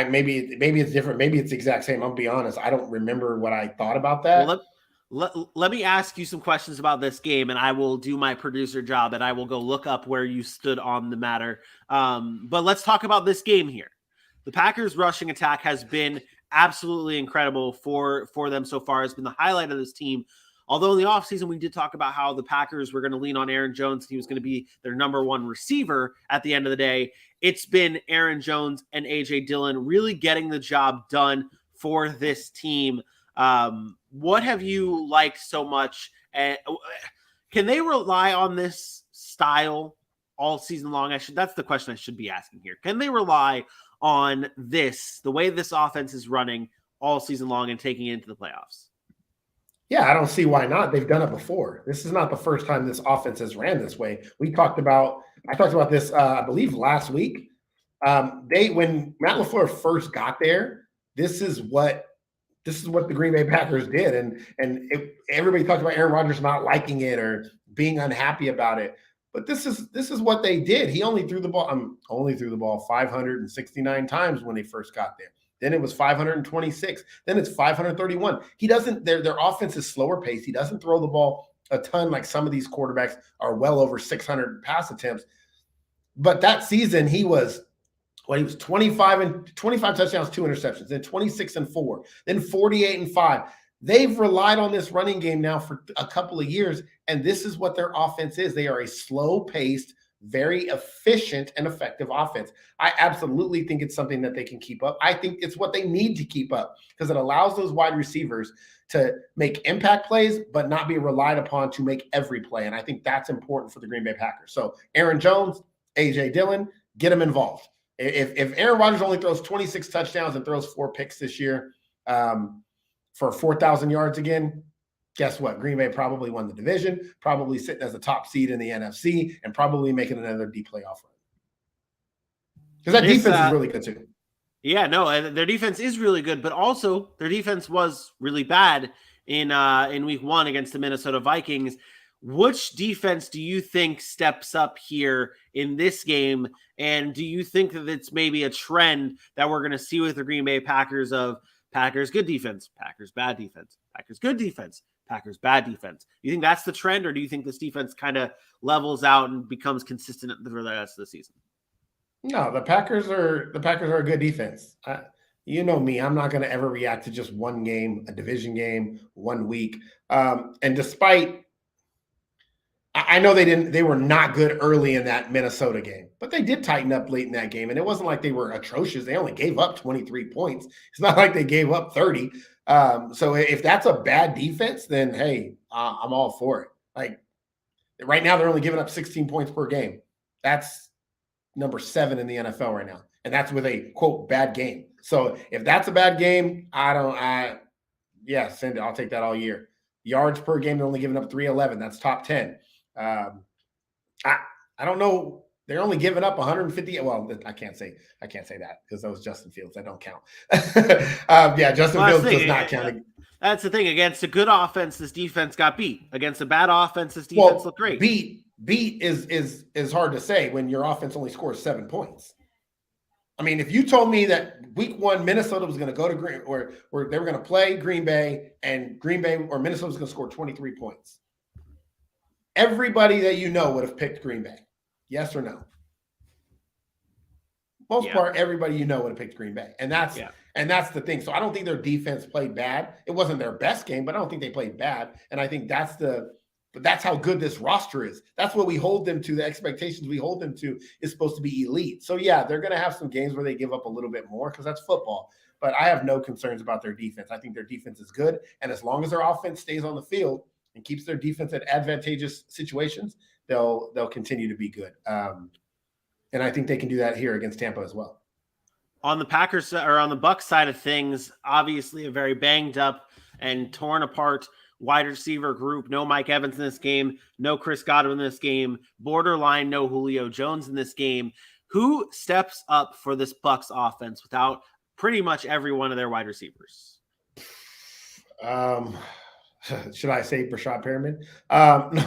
maybe it's different. Maybe it's the exact same. I'll be honest. I don't remember what I thought about that. Well, let me ask you some questions about this game, and I will do my producer job, and I will go look up where you stood on the matter. But let's talk about this game here. The Packers' rushing attack has been absolutely incredible for them so far. It's been the highlight of this team. Although in the offseason, we did talk about how the Packers were going to lean on Aaron Jones. He was going to be their number one receiver at the end of the day. It's been Aaron Jones and A.J. Dillon really getting the job done for this team. What have you liked so much? And can they rely on this style all season long? That's the question I should be asking here. Can they rely on the way this offense is running all season long and taking it into the playoffs? Yeah, I don't see why not. They've done it before. This is not the first time this offense has ran this way. I talked about this, I believe last week. When Matt LaFleur first got there, this is what the Green Bay Packers did. And everybody talked about Aaron Rodgers not liking it or being unhappy about it. But this is what they did. He only threw the ball 569 times when they first got there. Then it was 526. Then it's 531. He doesn't. Their offense is slower paced. He doesn't throw the ball a ton like some of these quarterbacks are well over 600 pass attempts. But that season he was 25 touchdowns, 2 interceptions, then 26-4, then 48-5. They've relied on this running game now for a couple of years, and this is what their offense is. They are a slow-paced, very efficient and effective offense. I absolutely think it's something that they can keep up. I think it's what they need to keep up because it allows those wide receivers to make impact plays, but not be relied upon to make every play. And I think that's important for the Green Bay Packers. So Aaron Jones, A.J. Dillon, get them involved. If Aaron Rodgers only throws 26 touchdowns and throws 4 picks this year for 4,000 yards again, guess what? Green Bay probably won the division, probably sitting as a top seed in the NFC, and probably making another deep playoff run. Because that defense is really good too. Yeah, no, their defense is really good, but also their defense was really bad in week 1 against the Minnesota Vikings. Which defense do you think steps up here in this game? And do you think that it's maybe a trend that we're going to see with the Green Bay Packers of Packers good defense, Packers bad defense, Packers good defense, Packers bad defense. Do you think that's the trend, or do you think this defense kind of levels out and becomes consistent for the rest of the season? No, the Packers are a good defense. You know me, I'm not going to ever react to just one game, a division game, 1 week. And despite, I know they were not good early in that Minnesota game, but they did tighten up late in that game. And it wasn't like they were atrocious. They only gave up 23 points. It's not like they gave up 30. So if that's a bad defense, then hey, I'm all for it. Like right now, they're only giving up 16 points per game. That's number 7 in the NFL right now. And that's with a quote bad game. So if that's a bad game, send it. I'll take that all year. Yards per game, they're only giving up 311. That's top 10. I don't know. They're only giving up 150. Well, I can't say that because that was Justin Fields. That don't count. Justin Fields does not count. That's the thing. Against a good offense, this defense got beat. Against a bad offense, this defense looked great. Beat is hard to say when your offense only scores 7 points. I mean, if you told me that week 1 Minnesota was going to go to Green, or they were going to play Green Bay, and Green Bay or Minnesota was going to score 23 points, everybody that you know would have picked Green Bay. Yes or no? Most part, everybody you know would have picked Green Bay, and that's the thing. So I don't think their defense played bad. It wasn't their best game, but I don't think they played bad. And I think that's how good this roster is. That's what we hold them to. The expectations we hold them to is supposed to be elite. So yeah, they're going to have some games where they give up a little bit more because that's football. But I have no concerns about their defense. I think their defense is good, and as long as their offense stays on the field and keeps their defense at advantageous situations, they'll continue to be good. And I think they can do that here against Tampa as well. On the Packers or on the Bucs side of things, obviously a very banged up and torn apart wide receiver group. No Mike Evans in this game. No Chris Godwin in this game. Borderline no Julio Jones in this game. Who steps up for this Bucs offense without pretty much every one of their wide receivers? Should I say Brashad Perriman?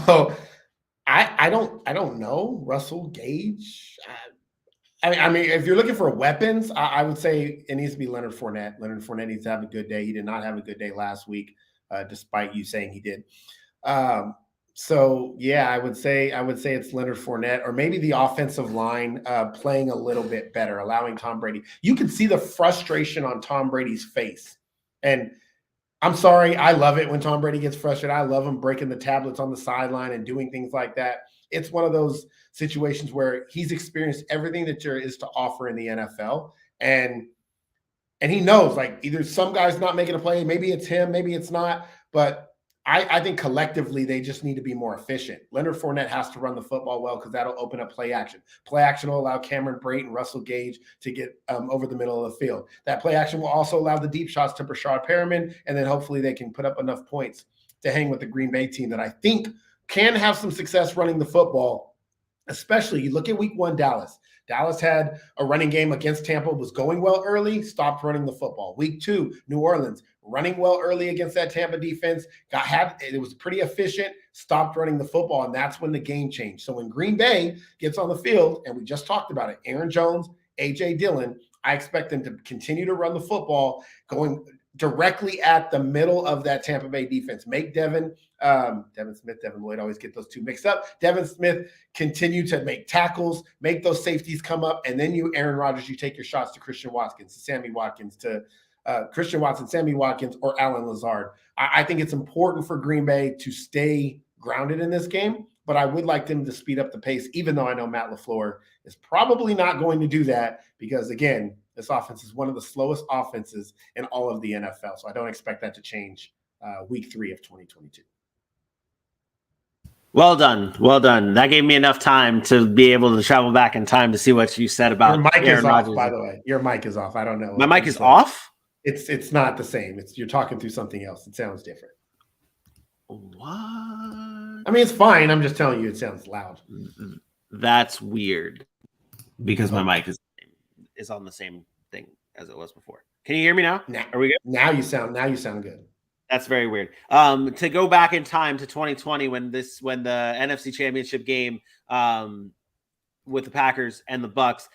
No. I don't know. Russell Gage. I mean, if you're looking for weapons, I would say it needs to be Leonard Fournette. Leonard Fournette needs to have a good day. He did not have a good day last week, despite you saying he did. So yeah, I would say it's Leonard Fournette, or maybe the offensive line playing a little bit better, allowing Tom Brady. You can see the frustration on Tom Brady's face, and I'm sorry, I love it when Tom Brady gets frustrated. I love him breaking the tablets on the sideline and doing things like that. It's one of those situations where he's experienced everything that there is to offer in the NFL. And he knows, like, either some guy's not making a play, maybe it's him, maybe it's not. But I think collectively they just need to be more efficient. Leonard Fournette has to run the football well because that'll open up play action. Play action will allow Cameron Brate and Russell Gage to get over the middle of the field. That play action will also allow the deep shots to Brashad Perriman, and then hopefully they can put up enough points to hang with the Green Bay team that I think can have some success running the football. Especially, you look at week 1, Dallas. Dallas had a running game against Tampa, was going well early, stopped running the football. Week 2, New Orleans, running well early against that Tampa defense, it was pretty efficient, stopped running the football, and that's when the game changed. So when Green Bay gets on the field, and we just talked about it, Aaron Jones, A.J. Dillon, I expect them to continue to run the football, going directly at the middle of that Tampa Bay defense. Make Devin Lloyd, always get those two mixed up. Devin Smith continue to make tackles, make those safeties come up, and then you, Aaron Rodgers, you take your shots to Christian Watson, Sammy Watkins, or Alan Lazard. I think it's important for Green Bay to stay grounded in this game, but I would like them to speed up the pace, even though I know Matt LaFleur is probably not going to do that because, again, this offense is one of the slowest offenses in all of the NFL. So I don't expect that to change week 3 of 2022. Well done. Well done. That gave me enough time to be able to travel back in time to see what you said about Your mic Aaron is Rodgers. off, by the way. Your mic is off. I don't know. My mic is off? It's not the same. You're talking through something else. It sounds different. What? I mean, it's fine. I'm just telling you it sounds loud. That's weird because my mic is on the same thing as it was before. Can you hear me now? Are we good? Now you sound good. That's very weird. To go back in time to 2020 when the NFC Championship game with the Packers and the Bucs,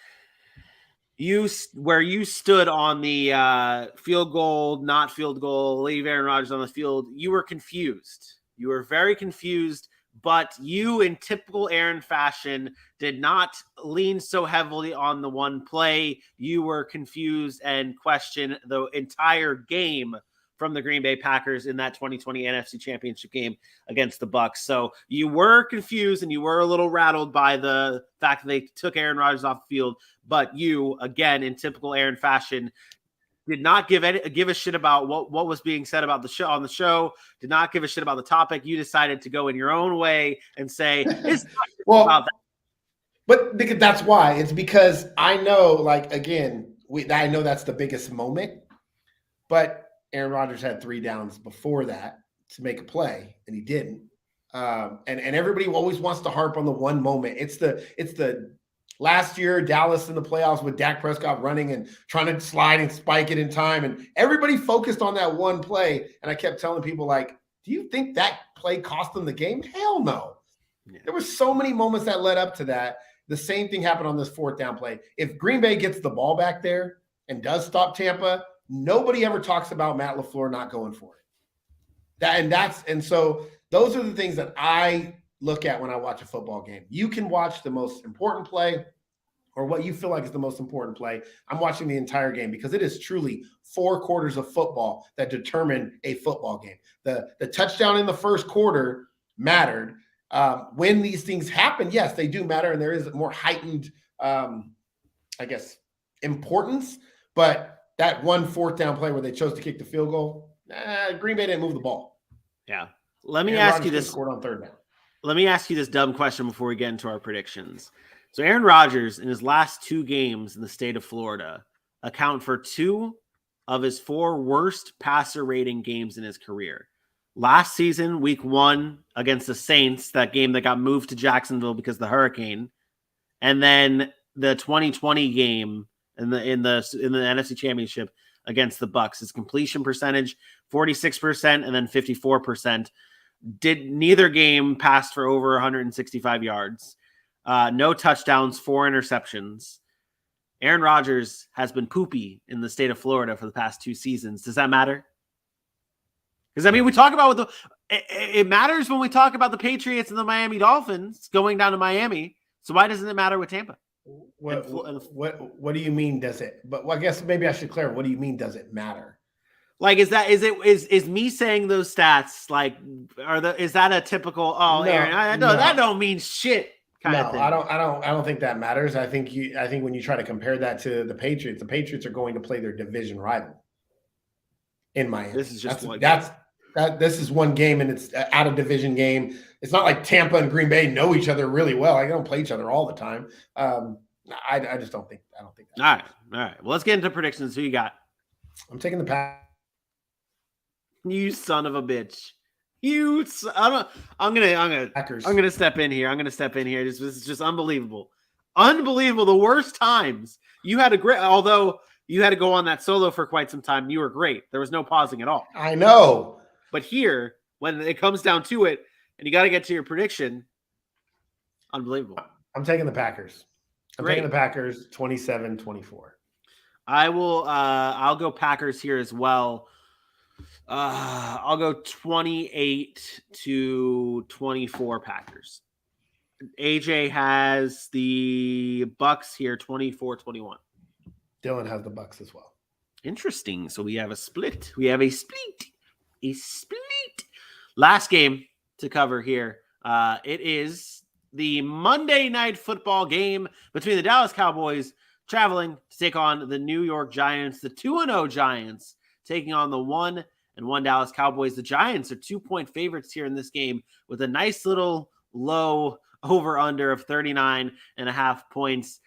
where you stood on the field goal, not field goal, leave Aaron Rodgers on the field, you were confused. You were very confused, but you, in typical Aaron fashion, did not lean so heavily on the one play. You were confused and questioned the entire game from the Green Bay Packers in that 2020 NFC Championship game against the Bucs. So you were confused and you were a little rattled by the fact that they took Aaron Rodgers off the field. But you, again, in typical Aaron fashion, did not give a shit about what was being said about the show on the show. Did not give a shit about the topic. You decided to go in your own way and say it's not about that. But that's why. It's because I know, like, again, I know that's the biggest moment. But Aaron Rodgers had 3 downs before that to make a play, and he didn't. And everybody always wants to harp on the one moment. It's the last year Dallas in the playoffs with Dak Prescott running and trying to slide and spike it in time, and everybody focused on that one play. And I kept telling people, like, do you think that play cost them the game? Hell no. Yeah. There were so many moments that led up to that. The same thing happened on this 4th down play. If Green Bay gets the ball back there and does stop Tampa, nobody ever talks about Matt LaFleur not going for it. And so those are the things that I look at when I watch a football game. You can watch the most important play or what you feel like is the most important play. I'm watching the entire game because it is truly 4 quarters of football that determine a football game. The touchdown in the first quarter mattered. When these things happen, yes, they do matter, and there is more heightened, importance. But that one 4th down play where they chose to kick the field goal, Green Bay didn't move the ball. Yeah. Let me ask you this. Scored on 3rd down. Let me ask you this dumb question before we get into our predictions. So Aaron Rodgers, in his last 2 games in the state of Florida, account for 2 of his 4 worst passer rating games in his career. Last season, week 1 against the Saints, that game that got moved to Jacksonville because of the hurricane. And then the 2020 game in the NFC Championship against the Bucs. His completion percentage, 46% and then 54%. Neither game passed for over 165 yards. No touchdowns, 4 interceptions. Aaron Rodgers has been poopy in the state of Florida for the past 2 seasons. Does that matter? Because, I mean, we talk about it matters when we talk about the Patriots and the Miami Dolphins going down to Miami. So why doesn't it matter with Tampa? What do you mean? Does it? But I guess maybe I should clarify. What do you mean? Does it matter? Like, is me saying those stats like is that a typical? Oh, no, Aaron, that don't mean shit. Kind of thing. I don't think that matters. I think when you try to compare that to the Patriots are going to play their division rival in Miami. This is just this is one game, and it's an out of division game. It's not like Tampa and Green Bay know each other really well. Like, they don't play each other all the time. I just don't think. I don't think that. All right. Well, let's get into predictions. Who you got? I'm taking the Packers. You son of a bitch. I'm gonna step in here. This is just unbelievable. Unbelievable. The worst times. You had although you had to go on that solo for quite some time. You were great. There was no pausing at all. I know. But here, when it comes down to it, and you got to get to your prediction, unbelievable. I'm taking the Packers. I'm taking the Packers 27-24. I will. I'll go Packers here as well. I'll go 28-24 Packers. AJ has the Bucks here 24-21. Dylan has the Bucks as well. Interesting. So we have a split. A split. Last game to cover here. It is the Monday Night Football game between the Dallas Cowboys traveling to take on the New York Giants, the 2-0 Giants taking on the 1-1 Dallas Cowboys. The Giants are 2-point favorites here in this game with a nice little low over-under of 39.5 points.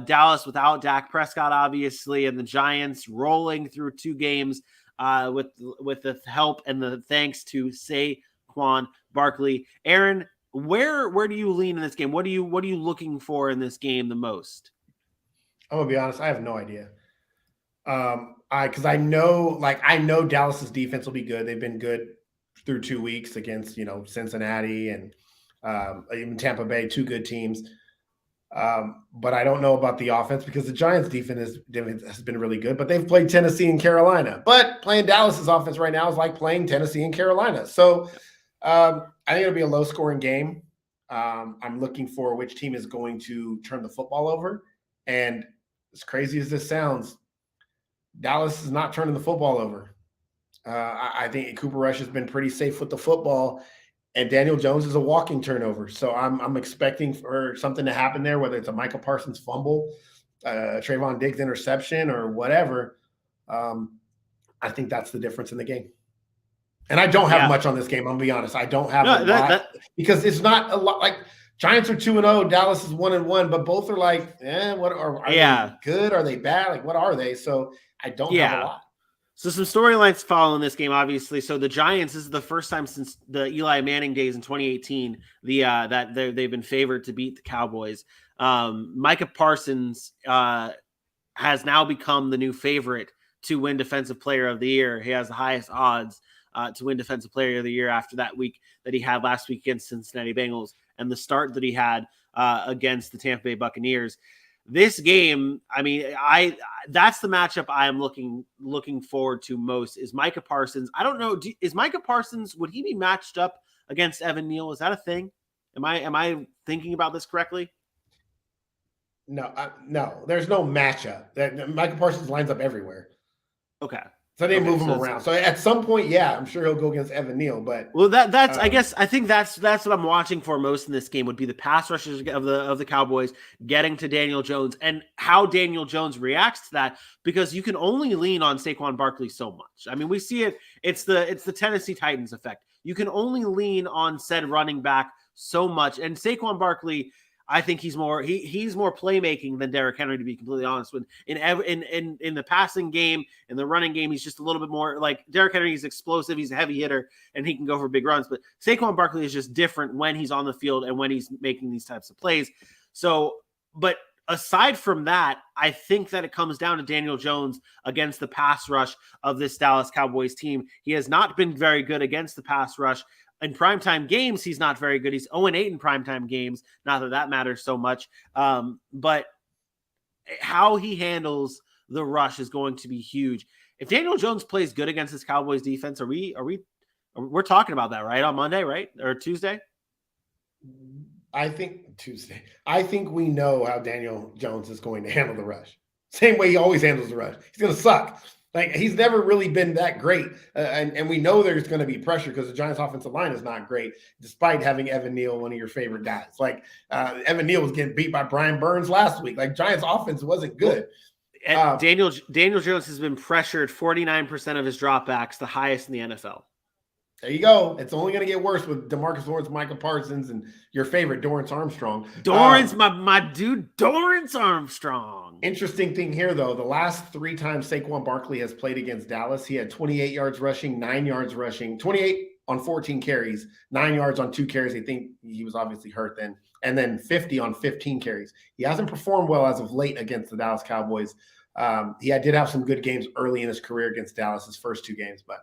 Dallas without Dak Prescott, obviously, and the Giants rolling through 2 games with the help and the thanks to Saquon Barkley. Aaron, where do you lean in this game? What are you looking for in this game the most? I'm gonna be honest. I have no idea. Because I know Dallas's defense will be good. They've been good through 2 weeks against Cincinnati and even Tampa Bay, 2 good teams. But I don't know about the offense because the Giants' defense has been really good, but they've played Tennessee and Carolina. But playing Dallas's offense right now is like playing Tennessee and Carolina. So I think it'll be a low-scoring game. I'm looking for which team is going to turn the football over. And as crazy as this sounds, Dallas is not turning the football over. I think Cooper Rush has been pretty safe with the football, and Daniel Jones is a walking turnover. So I'm expecting for something to happen there, whether it's a Micah Parsons fumble, Trayvon Diggs interception, or whatever. I think that's the difference in the game. And I don't have much on this game. I'm gonna be honest. I don't have a lot because it's not a lot. Like Giants are 2-0, Dallas is 1-1, but both are like, what are they good? Are they bad? Like, what are they? So I don't have a lot. So some storylines following this game, obviously. So the Giants, this is the first time since the Eli Manning days in 2018, that they've been favored to beat the Cowboys. Micah Parsons has now become the new favorite to win Defensive Player of the Year. He has the highest odds to win Defensive Player of the Year after that week that he had last week against Cincinnati Bengals and the start that he had against the Tampa Bay Buccaneers. This game, I mean, that's the matchup I am looking forward to most is Micah Parsons. I don't know, is Micah Parsons, would he be matched up against Evan Neal? Is that a thing? Am I thinking about this correctly? No, there's no matchup. Micah Parsons lines up everywhere. Okay. So they move him around. So at some point, I'm sure he'll go against Evan Neal. But that's I think that's what I'm watching for most in this game would be the pass rushes of the Cowboys getting to Daniel Jones and how Daniel Jones reacts to that, because you can only lean on Saquon Barkley so much. I mean, we see it. It's the Tennessee Titans effect. You can only lean on said running back so much, and Saquon Barkley, I think he's more playmaking than Derrick Henry, to be completely honest. When in the passing game, in the running game, he's just a little bit more like Derrick Henry. He's explosive, he's a heavy hitter, and he can go for big runs. But Saquon Barkley is just different when he's on the field and when he's making these types of plays. So, but aside from that, I think that it comes down to Daniel Jones against the pass rush of this Dallas Cowboys team. He has not been very good against the pass rush. In primetime games, he's not very good. He's 0-8 in primetime games. Not that matters so much. But how he handles the rush is going to be huge. If Daniel Jones plays good against this Cowboys defense, we're talking about that, right? On Monday, right? Or Tuesday? I think Tuesday. I think we know how Daniel Jones is going to handle the rush. Same way he always handles the rush. He's going to suck. Like, he's never really been that great. And we know there's going to be pressure because the Giants' offensive line is not great, despite having Evan Neal, one of your favorite guys. Like, Evan Neal was getting beat by Brian Burns last week. Like, Giants' offense wasn't good. Daniel Jones has been pressured 49% of his dropbacks, the highest in the NFL. There you go. It's only going to get worse with DeMarcus Lawrence, Micah Parsons, and your favorite, Dorrance Armstrong. My dude, Dorrance Armstrong. Interesting thing here, though. The last 3 times Saquon Barkley has played against Dallas, he had 28 yards rushing, 9 yards rushing, 28 on 14 carries, 9 yards on 2 carries. I think he was obviously hurt then. And then 50 on 15 carries. He hasn't performed well as of late against the Dallas Cowboys. He did have some good games early in his career against Dallas, his first 2 games, but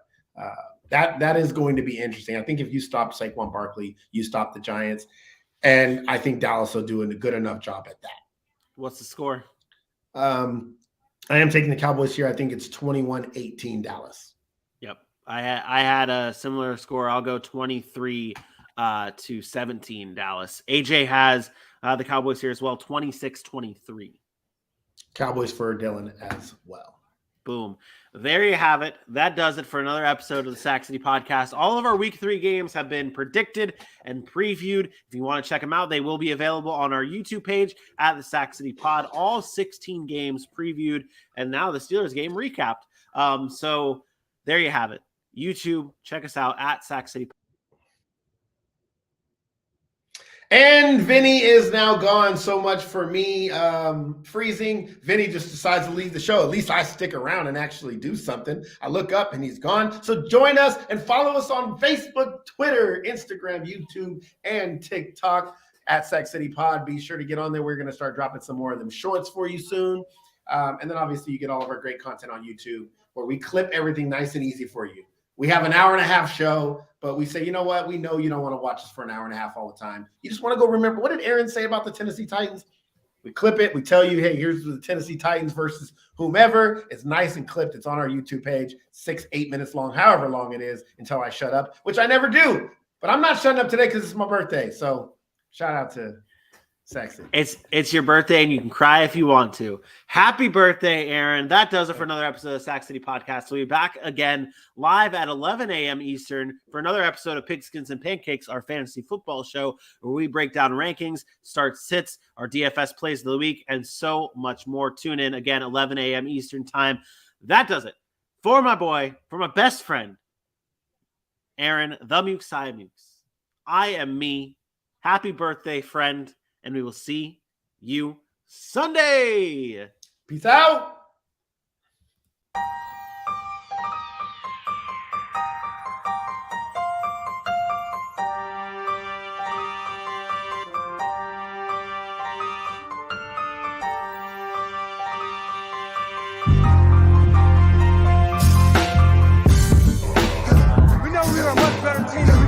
that is going to be interesting. I think if you stop Saquon Barkley, you stop the Giants, and I think Dallas will do a good enough job at that. What's the score? I am taking the Cowboys here. I think it's 21-18 Dallas. Yep. I had a similar score. I'll go 23 to 17 Dallas. AJ has the Cowboys here as well, 26-23. Cowboys for Dylan as well. Boom. There you have it. That does it for another episode of the Sac City Podcast. All of our Week 3 games have been predicted and previewed. If you want to check them out, they will be available on our YouTube page at the Sac City Pod. All 16 games previewed, and now the Steelers game recapped. So there you have it. YouTube, check us out at Sac City Pod. And Vinny is now gone. So much for me freezing. Vinny just decides to leave the show. At least I stick around and actually do something. I look up and he's gone. So join us and follow us on Facebook, Twitter, Instagram, YouTube, and TikTok at Sac City Pod. Be sure to get on there. We're going to start dropping some more of them shorts for you soon. And then obviously you get all of our great content on YouTube where we clip everything nice and easy for you. We have an hour-and-a-half show, but we say, you know what? We know you don't want to watch us for an hour and a half all the time. You just want to go remember. What did Aaron say about the Tennessee Titans? We clip it. We tell you, hey, here's the Tennessee Titans versus whomever. It's nice and clipped. It's on our YouTube page, 6-8 minutes long, however long it is, until I shut up, which I never do. But I'm not shutting up today because it's my birthday. So shout out to Sexy. It's your birthday, and you can cry if you want to. Happy birthday, Aaron. That does it for another episode of the Sac City Podcast. We'll be back again live at 11 a.m. Eastern for another episode of Pigskins and Pancakes, our fantasy football show, where we break down rankings, start sits, our DFS plays of the week, and so much more. Tune in again, 11 a.m. Eastern time. That does it for my boy, for my best friend, Aaron, the Mukes Mukes. I am me. Happy birthday, friend. And we will see you Sunday. Peace out. We know we are a much better team than